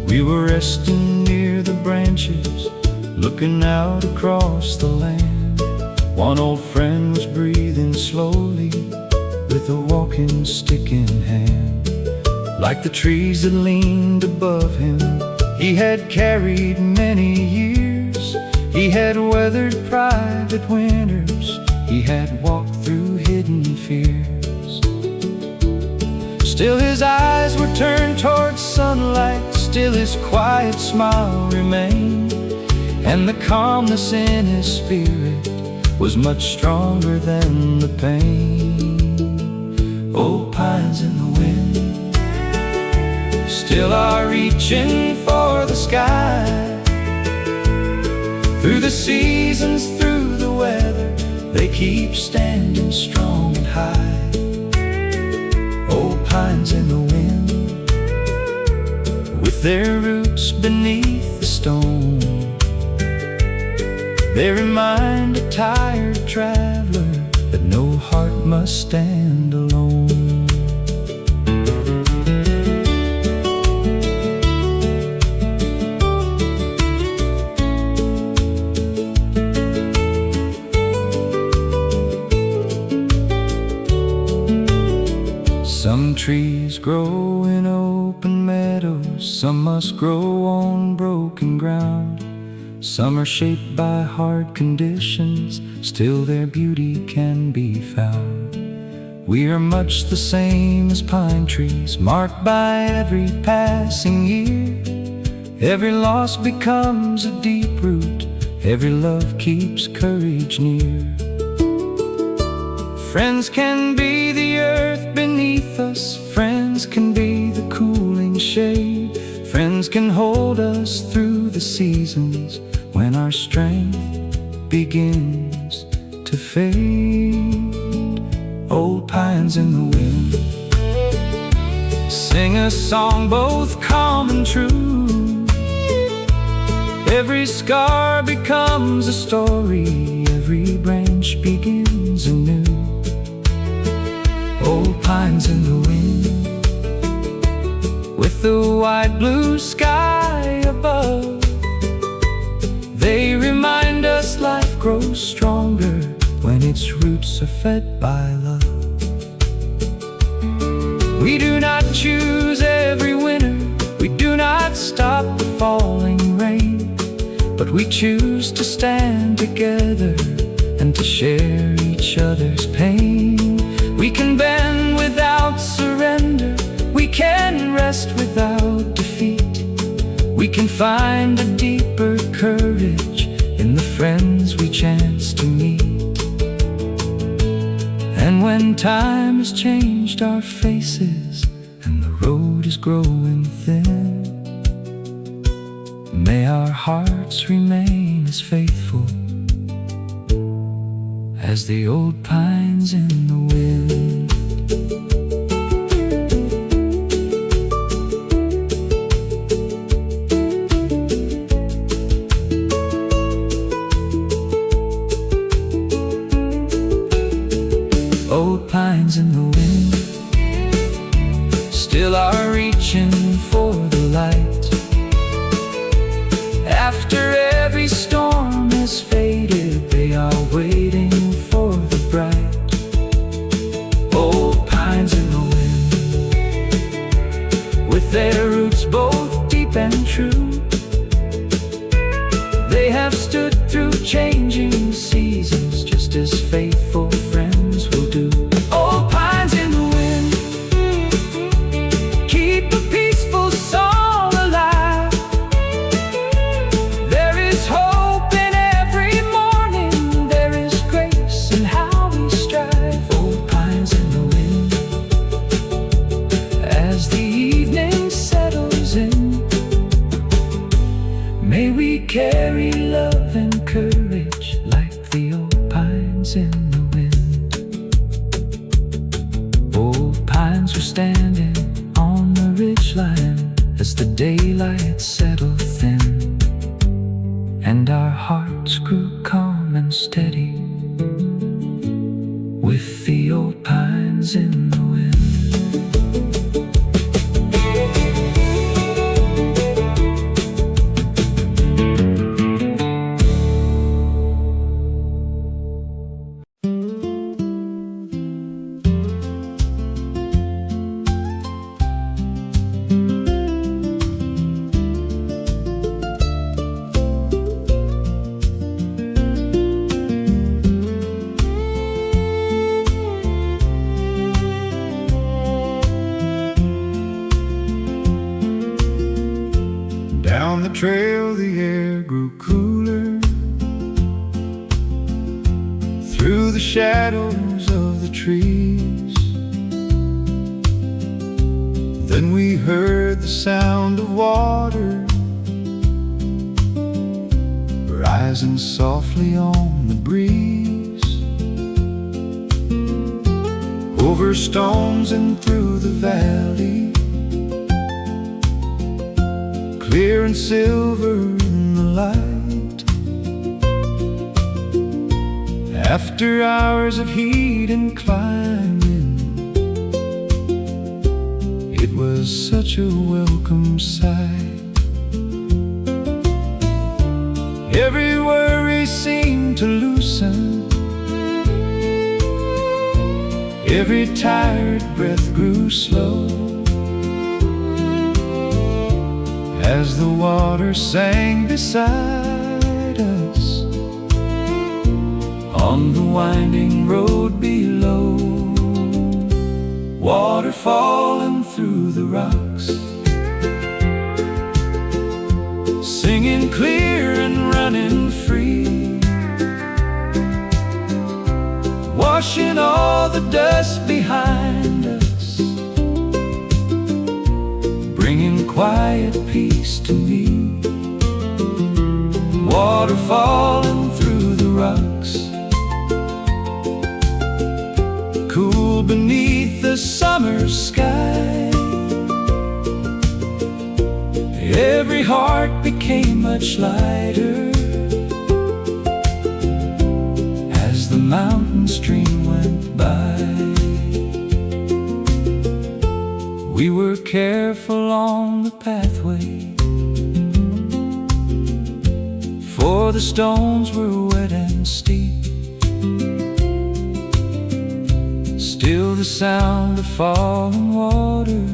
We were resting near the branches, looking out across the land. One old friend was breathing slowly, with a walking stick in hand. Like the trees that leaned above him, he had carried many years. He had weathered private winters, he had walked through hidden fears. Still his eyes were turned towards sunlight, still his quiet smile remained, and the calmness in his spirit was much stronger than the pain. Old pines in the wind still are reaching for the sky. Through the seasons, through the weather, they keep standing strong and high. Old pines in the wind, with their roots beneath the stone, they remind a tired traveler that no heart must stand alone. Some trees grow in open meadows, some must grow on broken ground. Some are shaped by hard conditions, still their beauty can be found. We are much the same as pine trees, marked by every passing year. Every loss becomes a deep root, every love keeps courage near. Friends can be the earth beneath us, friends can be the cooling shade. Friends can hold us through the seasons when our strength begins to fade. Old pines in the wind sing a song both calm and true. Every scar becomes a story, every branch begins anew. Old pines in the wind, with the wide blue sky above, they remind us life grows stronger when its roots are fed by love. We do not choose every winter, we do not stop the falling rain, but we choose to stand together and to share each other's pain. We can bend without surrender, we can rest without defeat. We can find a deeper courage in the friends we chance to meet. And when time has changed our faces and the road is growing thin, may our hearts remain as faithful as the old pines in the wind. Old pines in the wind still are reaching for the light. After every storm has faded, they are waiting for the bright. Old pines in the wind, with their roots both deep and true, They have stood through changing seasons, just as faithful friends will do. Old pines in the wind keep a peaceful song alive. There is hope in every morning, there is grace in how we strive. Old pines in the wind as the evening settles in. May we carry love and courage like the old pines in the wind. Old pines were standing on the ridgeline as the daylight settled thin, and our hearts grew calm and steady with the old pines in the wind. Down the trail the air grew cooler, through the shadows of the trees. Then we heard the sound of water rising softly on the breeze, over stones and through the valley, clear and silver in the light. After hours of heat and climbing, it was such a welcome sight. Every worry seemed to loosen, every tired breath grew slow, as the water sang beside us on the winding road below. Water falling through the rocks, singing clear and running free, washing all the dust behind us, bringing quiet peace to me. Water falling through the rocks, cool beneath the summer sky. Every heart became much lighter as the mountain stream went by. We were careful on the pathway, for the stones were wet and steep. Still the sound of falling water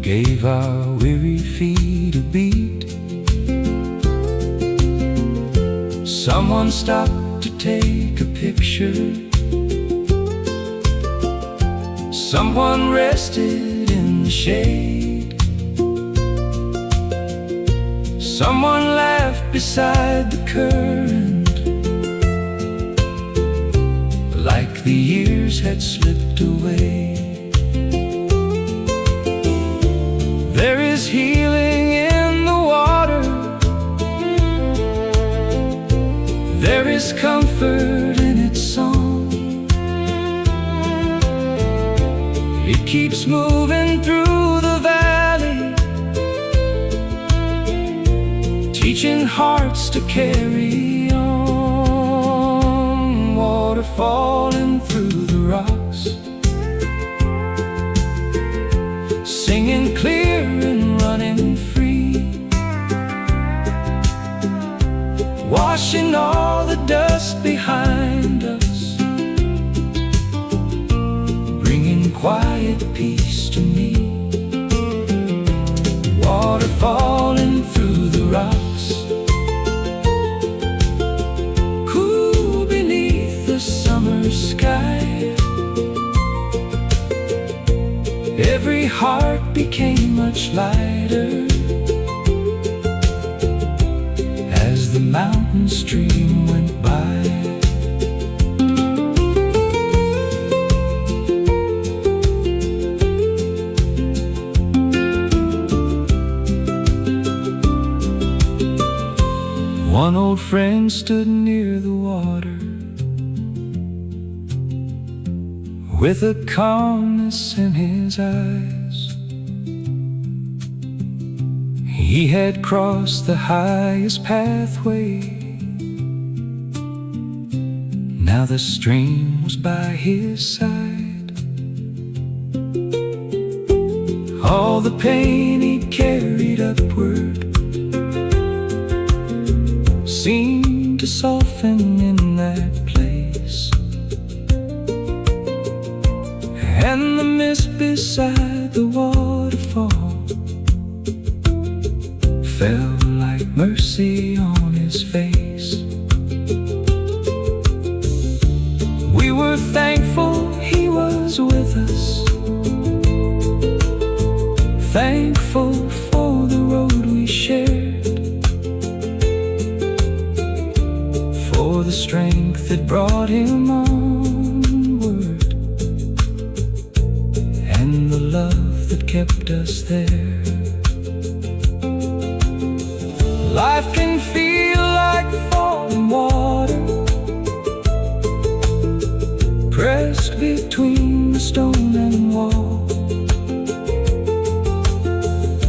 gave our weary feet a beat. Someone stopped to take a picture, someone rested in the shade, someone laughed beside the current, like the years had slipped away. There is healing in the water, there is comfort in its song. It keeps moving through the valley, teaching hearts to carry on. Water falling through the rocks, singing clear and running free, washing all the dust behind us, bringing quiet peace to me. Water falling through the rocks, cool beneath the summer sky. Every heart became much lighter as the mountain stream went by. One old friend stood near the water with a calmness in his eyes. He had crossed the highest pathway. Now the stream was by his side. All the pain he carried upward seemed to soften in that place, and the mist beside the waterfall fell like mercy on his face. We were thankful he was with us, thankful for the road we shared, for the strength that brought him onward, and the love that kept us there. Life can feel like falling water, pressed between the stone and wall.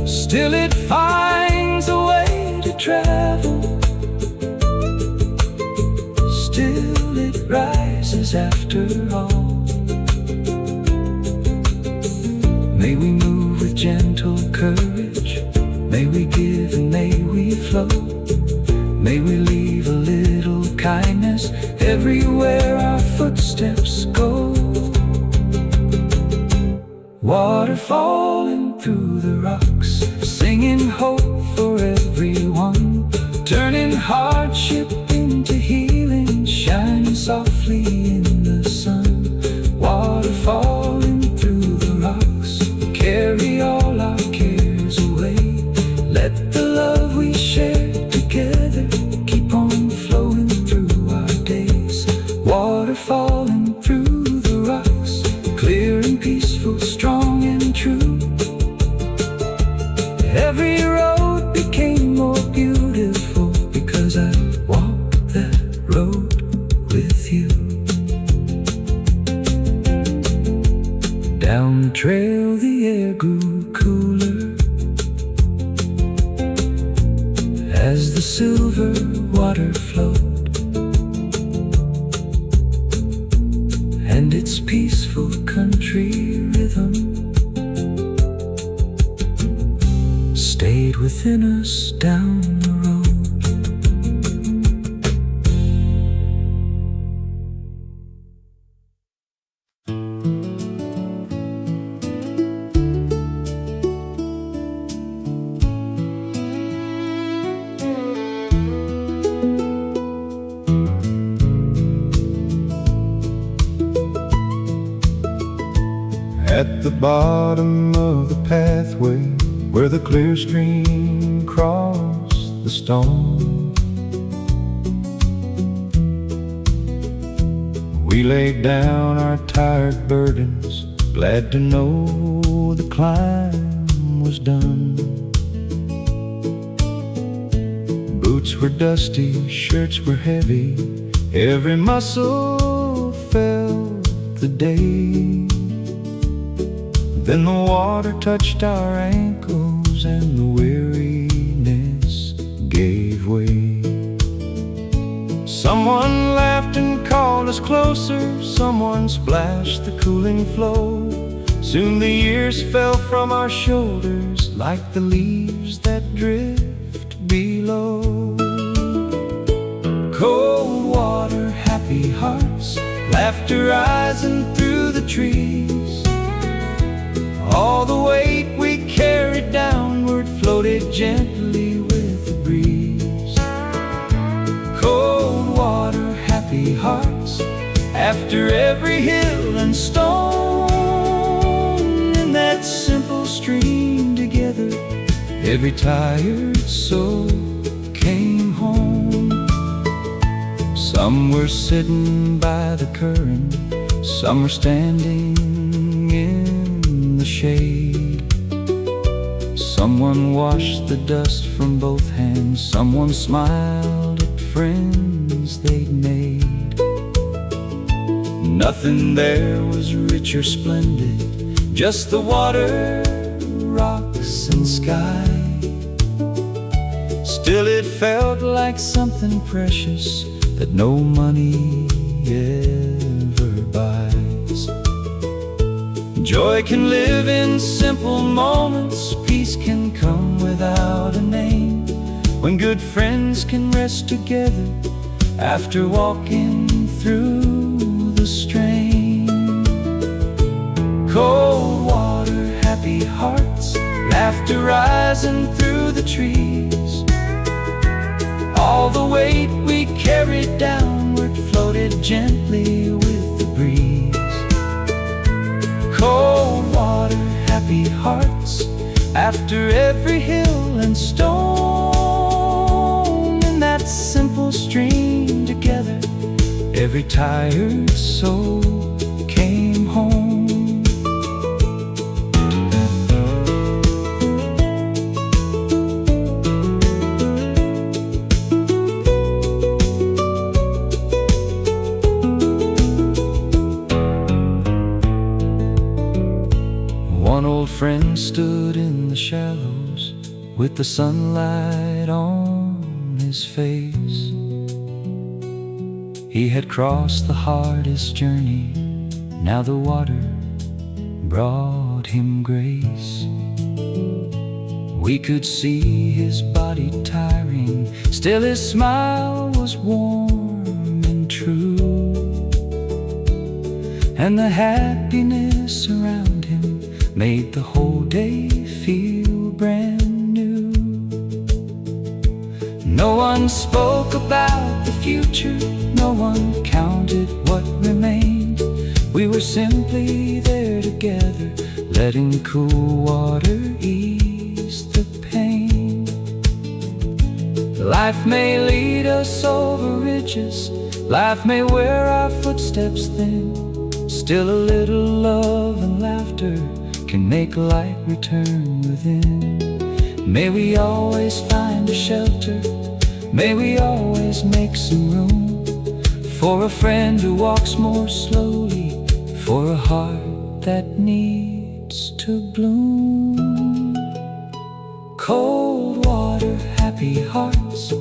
Still it finds a way to travel, still it rises after all. May we move with gentle courage, may we give and may we flow, may we leave a little kindness everywhere our footsteps go. Water falling through the rocks, singing hope for everyone, turning hardship into healing, shining softly in the sun. Water falling through the rocks, carry all our cares away. Let the love we share together keep on flowing through our days. Water falling through the rocks, clear and peaceful, strong and true. Every road became more beautiful because I walked that road with you. Down the trail the air grew cooler as the silver water flowed, and its peaceful country rhythm stayed within us down the road. At the bottom of the pathway where the clear stream crossed the stone, we laid down our tired burdens, glad to know the climb was done. Boots were dusty, shirts were heavy, every muscle felt the day. Then the water touched our ankles and the weariness gave way. Someone laughed and called us closer, someone splashed the cooling flow. Soon the years fell from our shoulders like the leaves that drift below. Cold water, happy hearts, laughter rising through the trees. All the weight we carried downward floated gently with the breeze. After every hill and stone, in that simple stream together, every tired soul came home. Some were sitting by the current, some were standing in the shade. Someone washed the dust from both hands, someone smiled at friends they'd made. Nothing there was rich or splendid, just the water, rocks and sky. Still it felt like something precious that no money ever buys. Joy can live in simple moments, peace can come without a name, when good friends can rest together after walking through the strain. Cold water, happy hearts, laughter rising through the trees. All the weight we carried downward floated gently with the breeze. Cold water, happy hearts, after every hill and stone, in that simple stream together, every tired soul came home. One old friend stood in the shallows with the sunlight on his face. He had crossed the hardest journey, now the water brought him grace. We could see his body tiring, still his smile was warm and true, and the happiness around him made the whole day feel brand new. No one spoke about the future, no one counted what remained. We were simply there together, letting cool water ease the pain. Life may lead us over ridges, life may wear our footsteps thin, still a little love and laughter can make light return within. May we always find a shelter, may we always make some room for a friend who walks more slowly, for a heart that needs to bloom. Cold water, happy hearts,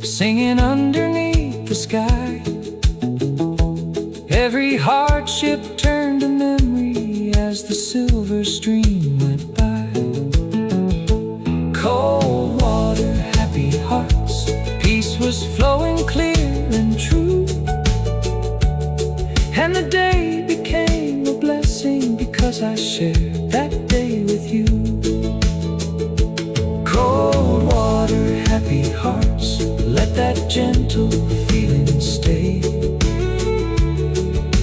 singing underneath the sky. Every hardship turned to memory as the silver stream went by. Cold water, happy hearts, peace was flowing clear and true, and the day became a blessing because I shared that day with you. Cold water, happy hearts, let that gentle feeling stay,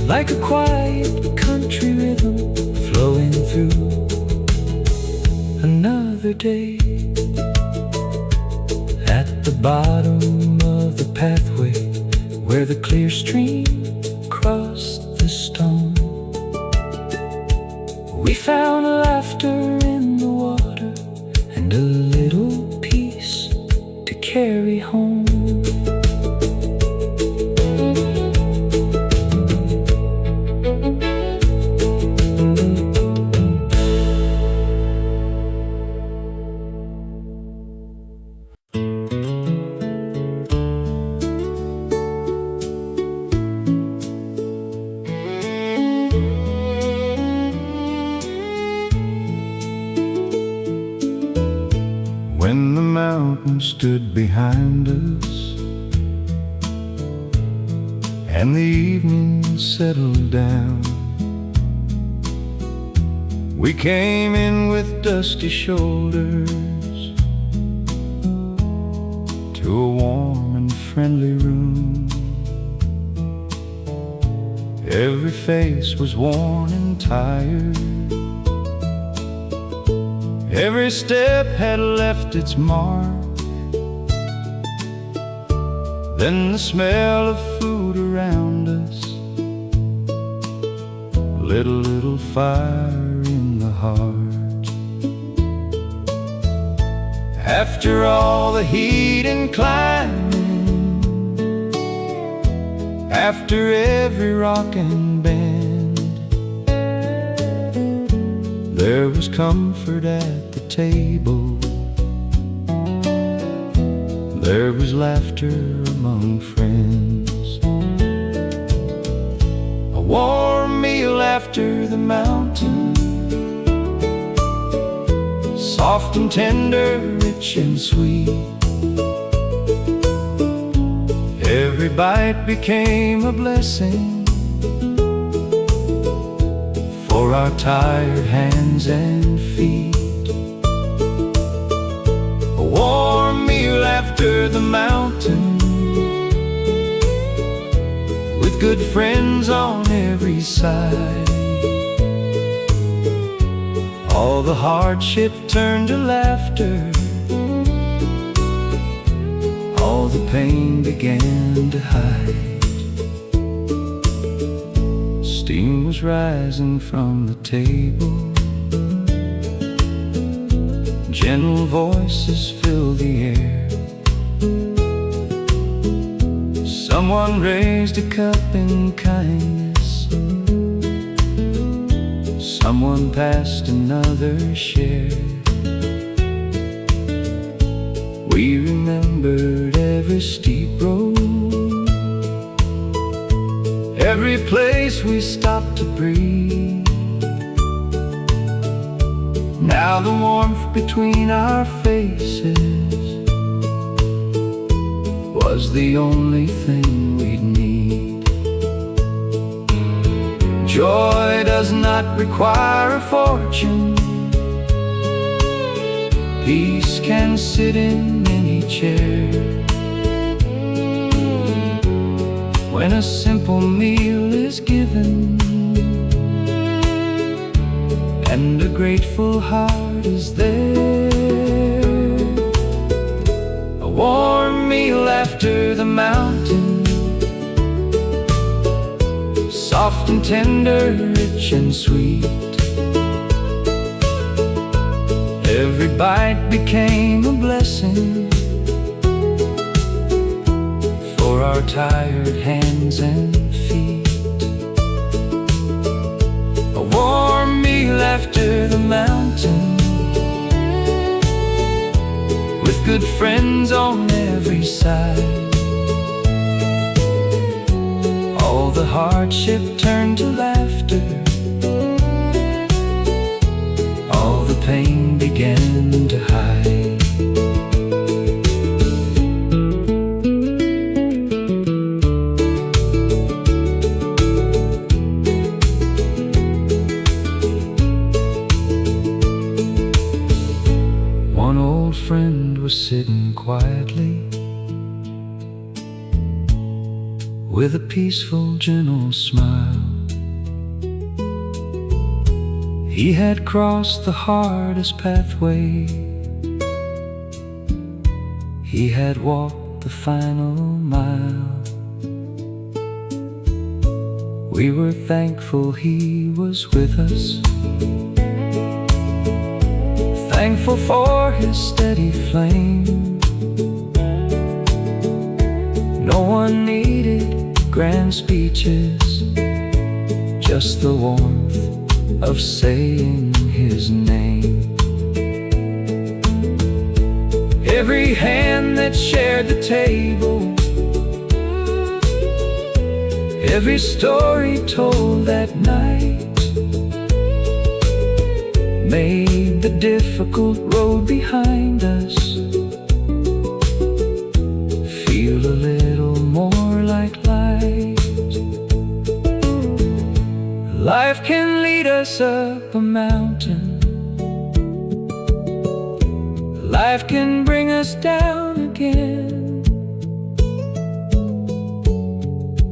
like a quiet country rhythm flowing through another day. At the bottom of the pathway where the clear stream crossed the stone, we found laughter in the water and a little peace to carry home. When the mountain stood behind us and the evening settled down, we came in with dusty shoulders to a warm and friendly room. Every face was worn and tired. Every step had left its mark. Then the smell of food around us lit a little fire in the heart. After all the heat and climbing, after every rock and bend, there was comfort at the table. There was laughter among friends. A warm meal after the mountain, soft and tender, rich and sweet. Every bite became a blessing for our tired hands and feet. A warm meal after the mountain, with good friends on every side. All the hardship turned to laughter. All the pain began to hide. Steam was rising from the table. Gentle voices filled the air. Someone raised a cup in kindness. Someone passed another share. We remembered every steep road, every place we stopped to breathe. Now the warmth between our faces was the only thing we'd need. Joy does not require a fortune. Peace can sit in many chairs. When a simple meal is given and a grateful heart is there. A warm meal after the mountain, soft and tender, rich and sweet. Every bite became a blessing for our tired hands and feet. A warm meal after the mountain, with good friends on every side. All the hardship turned to laughter. All the pain began to hide. One old friend was sitting quietly with a peaceful, gentle smile. He had crossed the hardest pathway. He had walked the final mile. We were thankful he was with us, thankful for his steady flame. No one needed grand speeches, just the warmth of saying his name. Every hand that shared the table, every story told that night, made the difficult road behind us feel a little more like light. Life can lead us up a mountain. Life can bring us down again.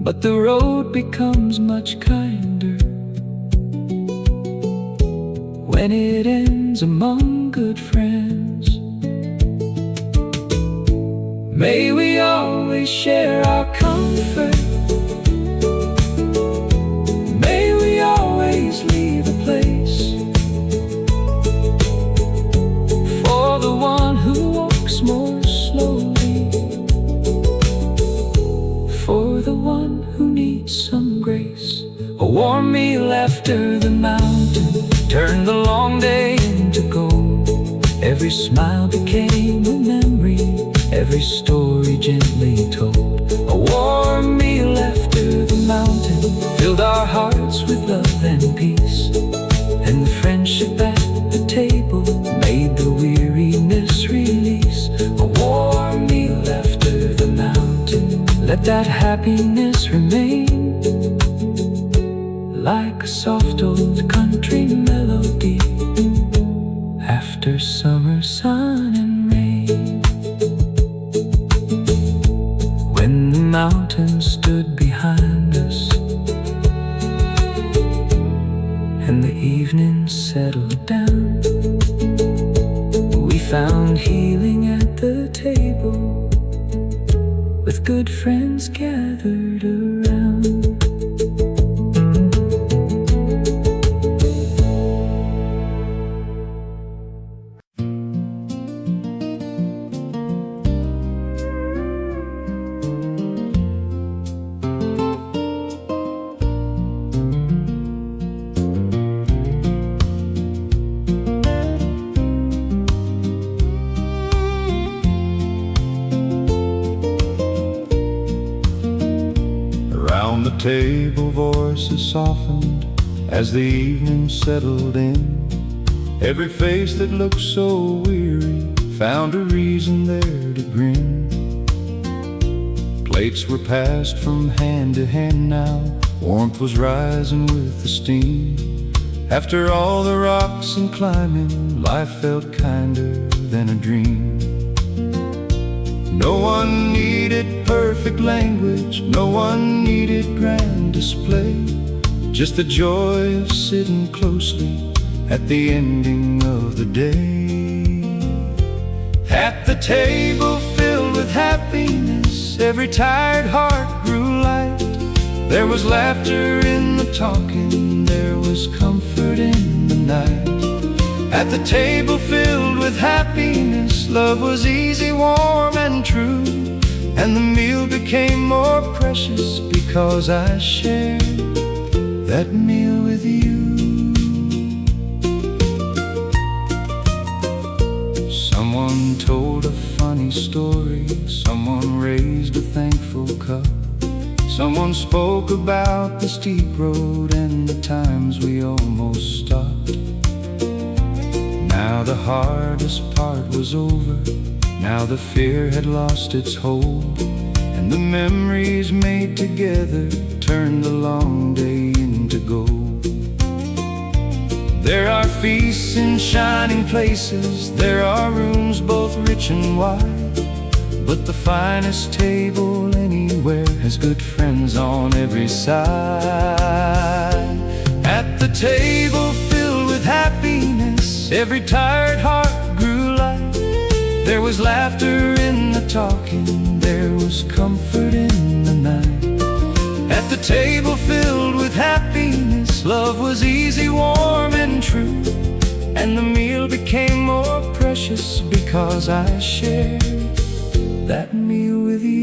but the road becomes much kinder when it ends among good friends. May we always share our comfort. May we always leave a place for the one who walks more slowly, for the one who needs some grace. A warm meal after the mountain turned the long day into gold. Every smile became a memory, every story gently told. A warm meal after the mountain filled our hearts with love and peace, and the friendship at the table made the weariness release. A warm meal after the mountain, let that happiness remain, like a soft old country melody after summer sun and rain. When the mountain stood behind us and the evening settled down, we found healing at the table with good friends gathered around. Table voices softened as the evening settled in. Every face that looked so weary found a reason there to grin. Plates were passed from hand to hand now, warmth was rising with the steam. After all the rocks and climbing, life felt kinder than a dream. No one needed perfect language, no one needed grand display, just the joy of sitting closely at the ending of the day. At the table filled with happiness, every tired heart grew light. There was laughter in the talking, there was comfort in the night. At the table filled with happiness, love was easy, warm and true, and the meal became more precious because I shared that meal with you. Someone told a funny story, someone raised a thankful cup, someone spoke about the steep road and the times we almost stopped. Now the hardest part was over, now the fear had lost its hold, and the memories made together turned the long day into gold. There are feasts in shining places, there are rooms both rich and wide, but the finest table anywhere has good friends on every side. At the table filled with happiness, every tired heart grew light. There was laughter in the talking, there was comfort in the night. At the table filled with happiness, love was easy, warm and true, and the meal became more precious because I shared that meal with you.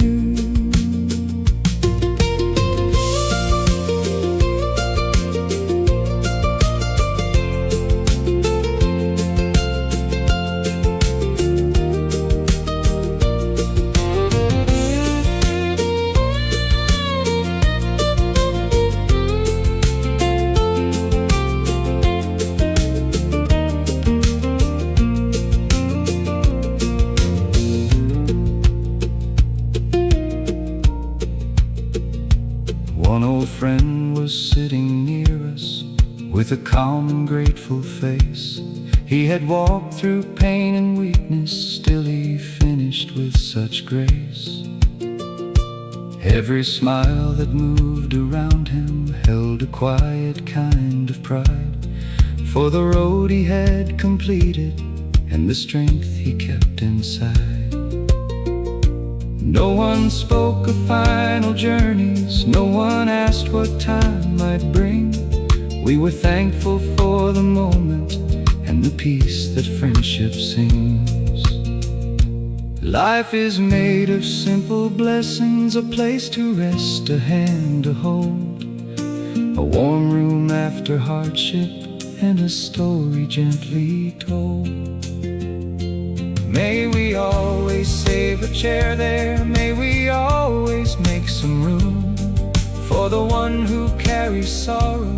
One old friend was sitting near us with a calm and grateful face. He had walked through pain and weakness, still he finished with such grace. Every smile that moved around him held a quiet kind of pride for the road he had completed and the strength he kept inside. No one spoke of final journeys, no one asked what time might bring. We were thankful for the moment and the peace that friendship sings. Life is made of simple blessings, a place to rest, a hand to hold, a warm room after hardship, and a story gently told. May we always save a chair there, may we always make some room for the one who carries sorrow,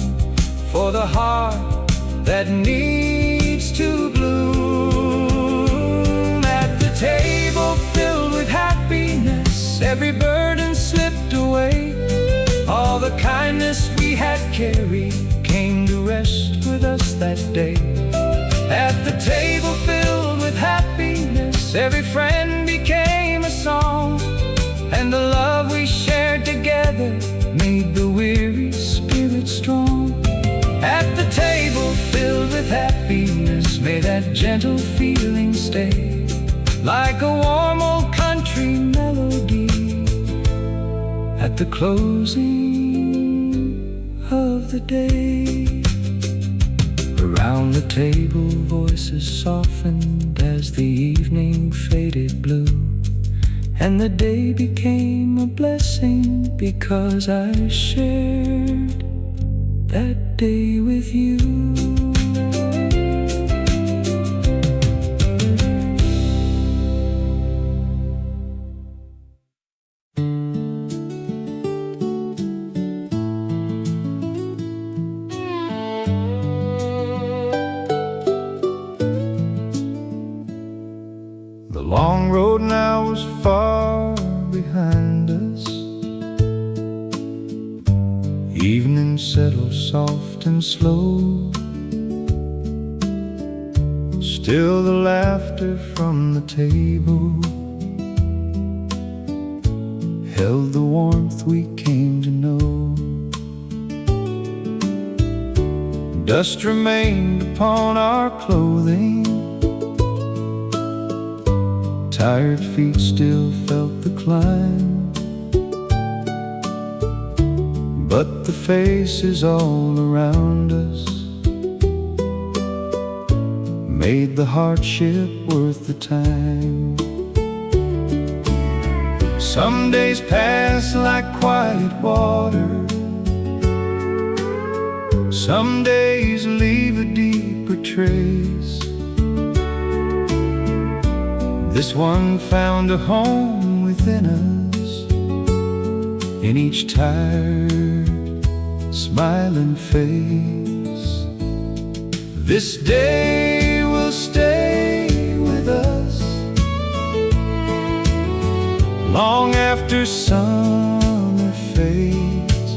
for the heart that needs to bloom. At the table filled with happiness, every burden slipped away. All the kindness we had carried came to rest with us that day. At the table filled with happiness, every friend became a song, and the love we shared together made the weary spirit strong. At the table filled with happiness, may that gentle feeling stay, like a warm old country melody at the closing of the day. Around the table voices softened as the evening faded blue, and the day became a blessing because I shared that day with you. The long road now was far behind us. Evening settled soft and slow. Still the laughter from the table held the warmth we came to know. Dust remained upon our clothing, tired feet still felt the climb, but the faces all around us made the hardship worth the time. Some days pass like quiet water, some days leave a deeper trace. This one found a home within us, in each tired, smiling face. This day will stay with us long after summer fades.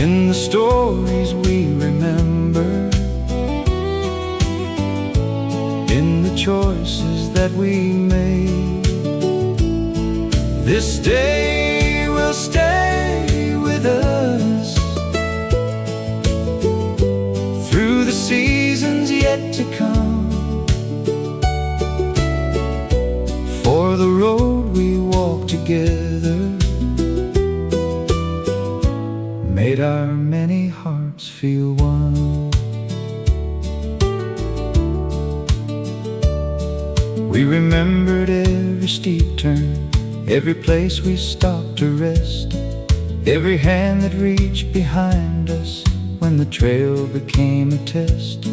In the stories we remember, in the choices that we made, this day will stay with us through the seasons yet to come. For the road we walked together made our many hearts feel one. We remembered every steep turn, every place we stopped to rest, every hand that reached behind us when the trail became a test.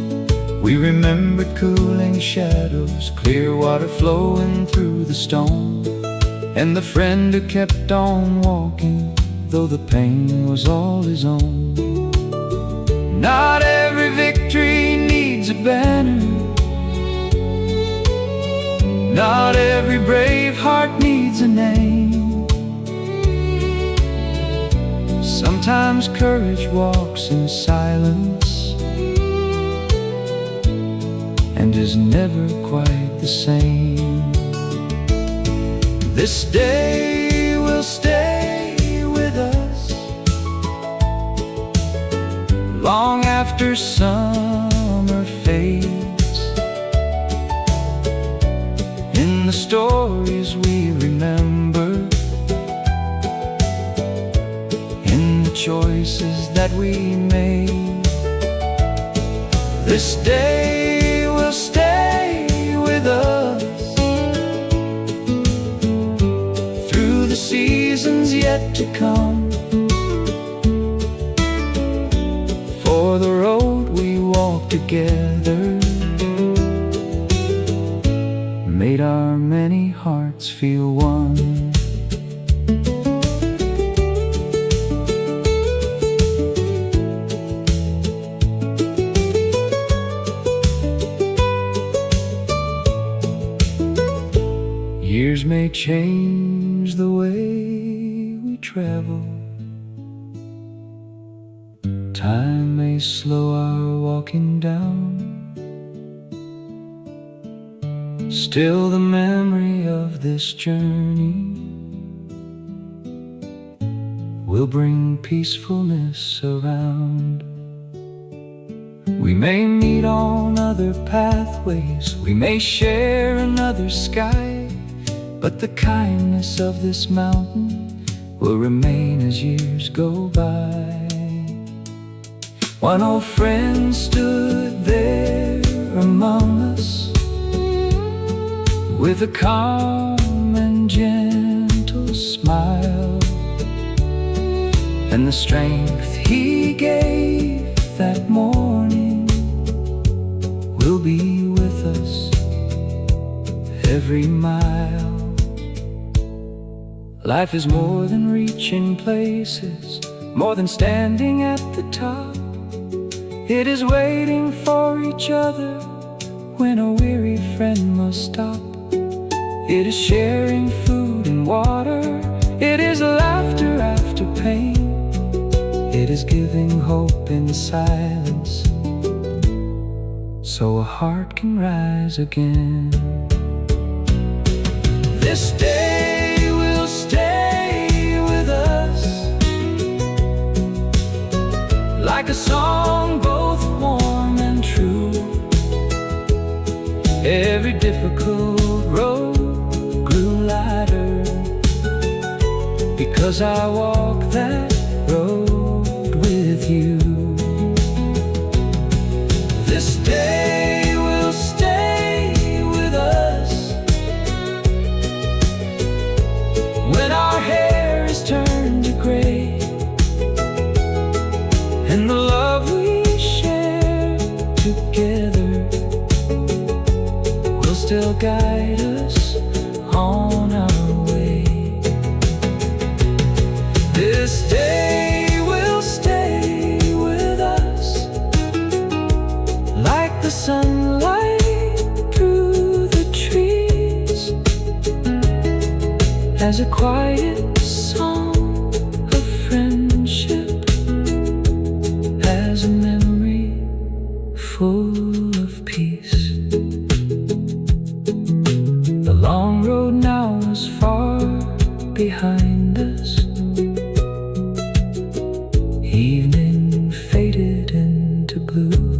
We remembered cooling shadows, clear water flowing through the stone, and the friend who kept on walking though the pain was all his own. Not every victory needs a banner, not every brave heart needs a name. Sometimes courage walks in silence and is never quite the same. This day will stay with us long after summer fades. In the stories we remember, in the choices that we made, this day will stay with us through the seasons yet to come. For the road we walked together made our many hearts feel one. Years may change the way we travel, time may slow our walking down. Still the memory of this journey will bring peacefulness around. We may meet on other pathways, we may share another sky, but the kindness of this mountain will remain as years go by. One old friend stood there among us with a calm and gentle smile, and the strength he gave that morning will be with us every mile. Life is more than reaching places, more than standing at the top. It is waiting for each other when a weary friend must stop. It is sharing food and water, it is laughter after pain, it is giving hope in silence so a heart can rise again. This day will stay with us like a song both warm and true. Every difficult road grew lighter because I walked that road with you. This day will stay with us when our hair is turned to gray, and the love we share together will still guide us on our way. This day will stay with us like the sunlight through the trees, as a quiet song of friendship, as a memory full of peace. The long road now is far behind us. Evening faded into blue,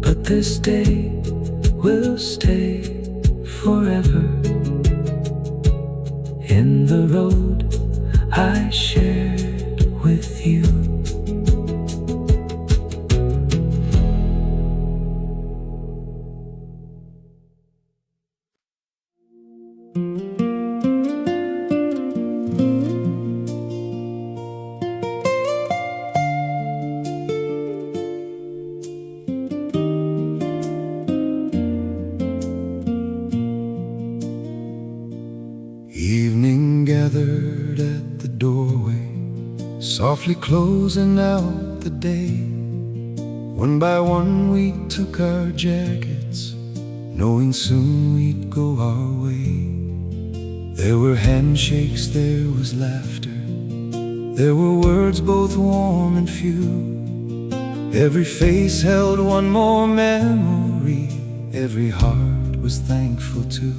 but this day will stay forever in the road I shared with you. Evening gathered at the doorway, softly closing out the day. One by one we took our jackets, knowing soon we'd go our way. There were handshakes, there was laughter, there were words both warm and few. Every face held one more memory, every heart was thankful too.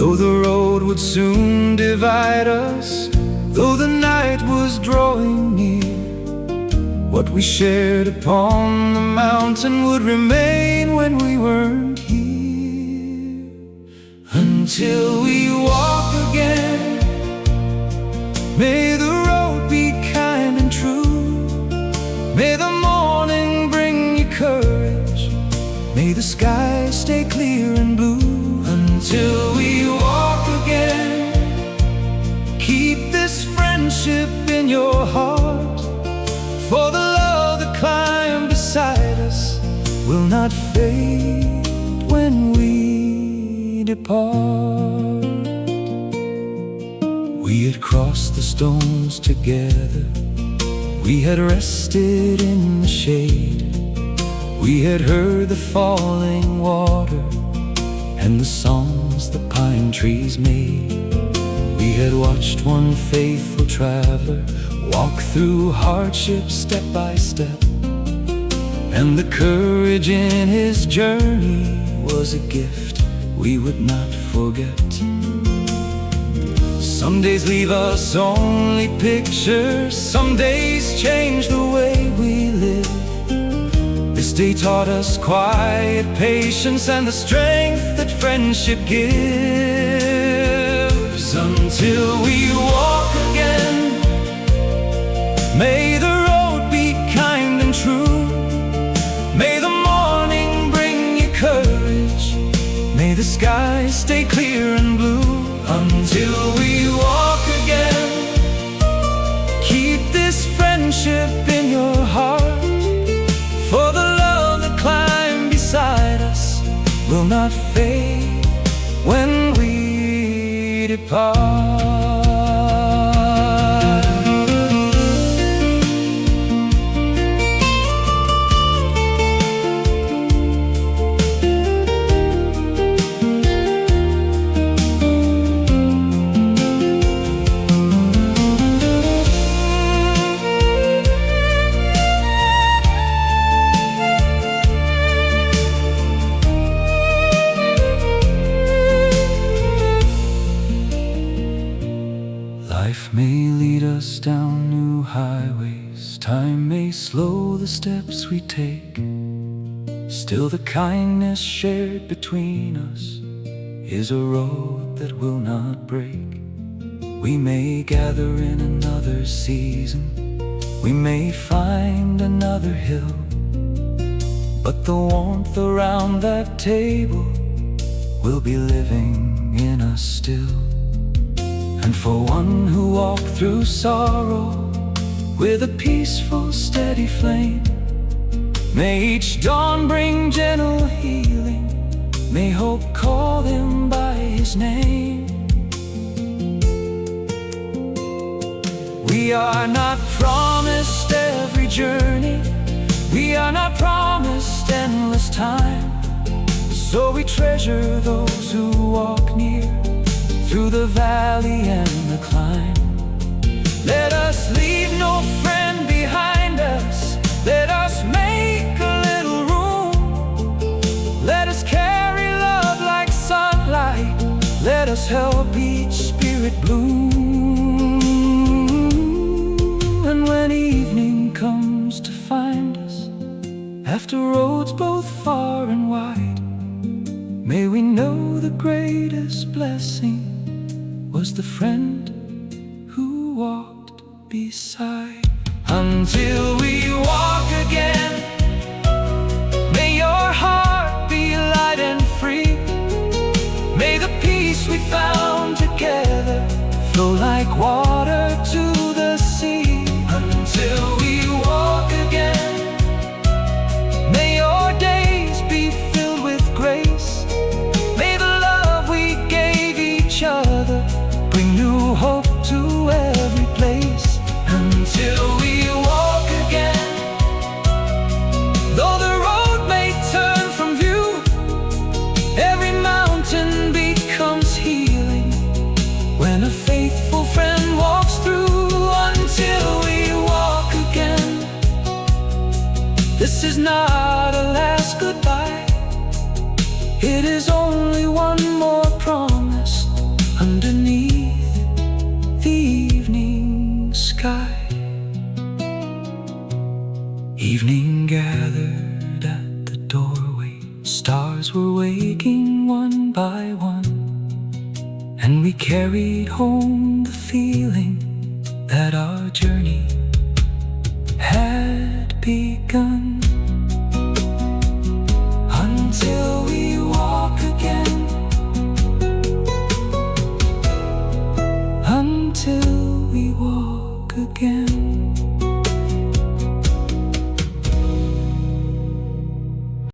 Though the road would soon divide us, though the night was drawing near, what we shared upon the mountain would remain when we weren't here. Until we walk again, may the road be kind and true. May the morning bring you courage. May the sky stay clear and blue. Until we walk again, keep this friendship in your heart. For the love that climbed beside us will not fade when we depart. We had crossed the stones together, we had rested in the shade, we had heard the falling water and the songs the pine trees made. We had watched one faithful traveler walk through hardship step by step, and the courage in his journey was a gift we would not forget. Some days leave us only pictures, some days change the way we live. This day taught us quiet patience and the strength that friendship gives. Until we walk again, may the road be kind and true. May the morning bring you courage. May the sky stay clear and blue. Until we walk again, keep this friendship in your heart. For the love that climbed beside us will not fade when we depart. Life may lead us down new highways, time may slow the steps we take. Still the kindness shared between us is a road that will not break. We may gather in another season, we may find another hill, but the warmth around that table will be living in us still. And for one who walked through sorrow with a peaceful, steady flame, may each dawn bring gentle healing. May hope call him by his name. We are not promised every journey, we are not promised endless time. So we treasure those who walk near, through the valley and the climb. Let us leave no friend behind us, let us make a little room. Let us carry love like sunlight, let us help each spirit bloom. And when evening comes to find us, after roads both far and wide, may we know the greatest blessing was the friend who walked beside. Until we walk again, may your heart be light and free. May the peace we found together flow like water to the sea. Until we walk again, may your days be filled with grace. May the love we gave each other bring new hope to every place. Until we walk again, though the road may turn from view, every mountain becomes healing when a faithful friend walks through. Until we walk again, this is not a last goodbye, it is only one more promise by one, and we carried home the feeling that our journey had begun. Until we walk again, until we walk again.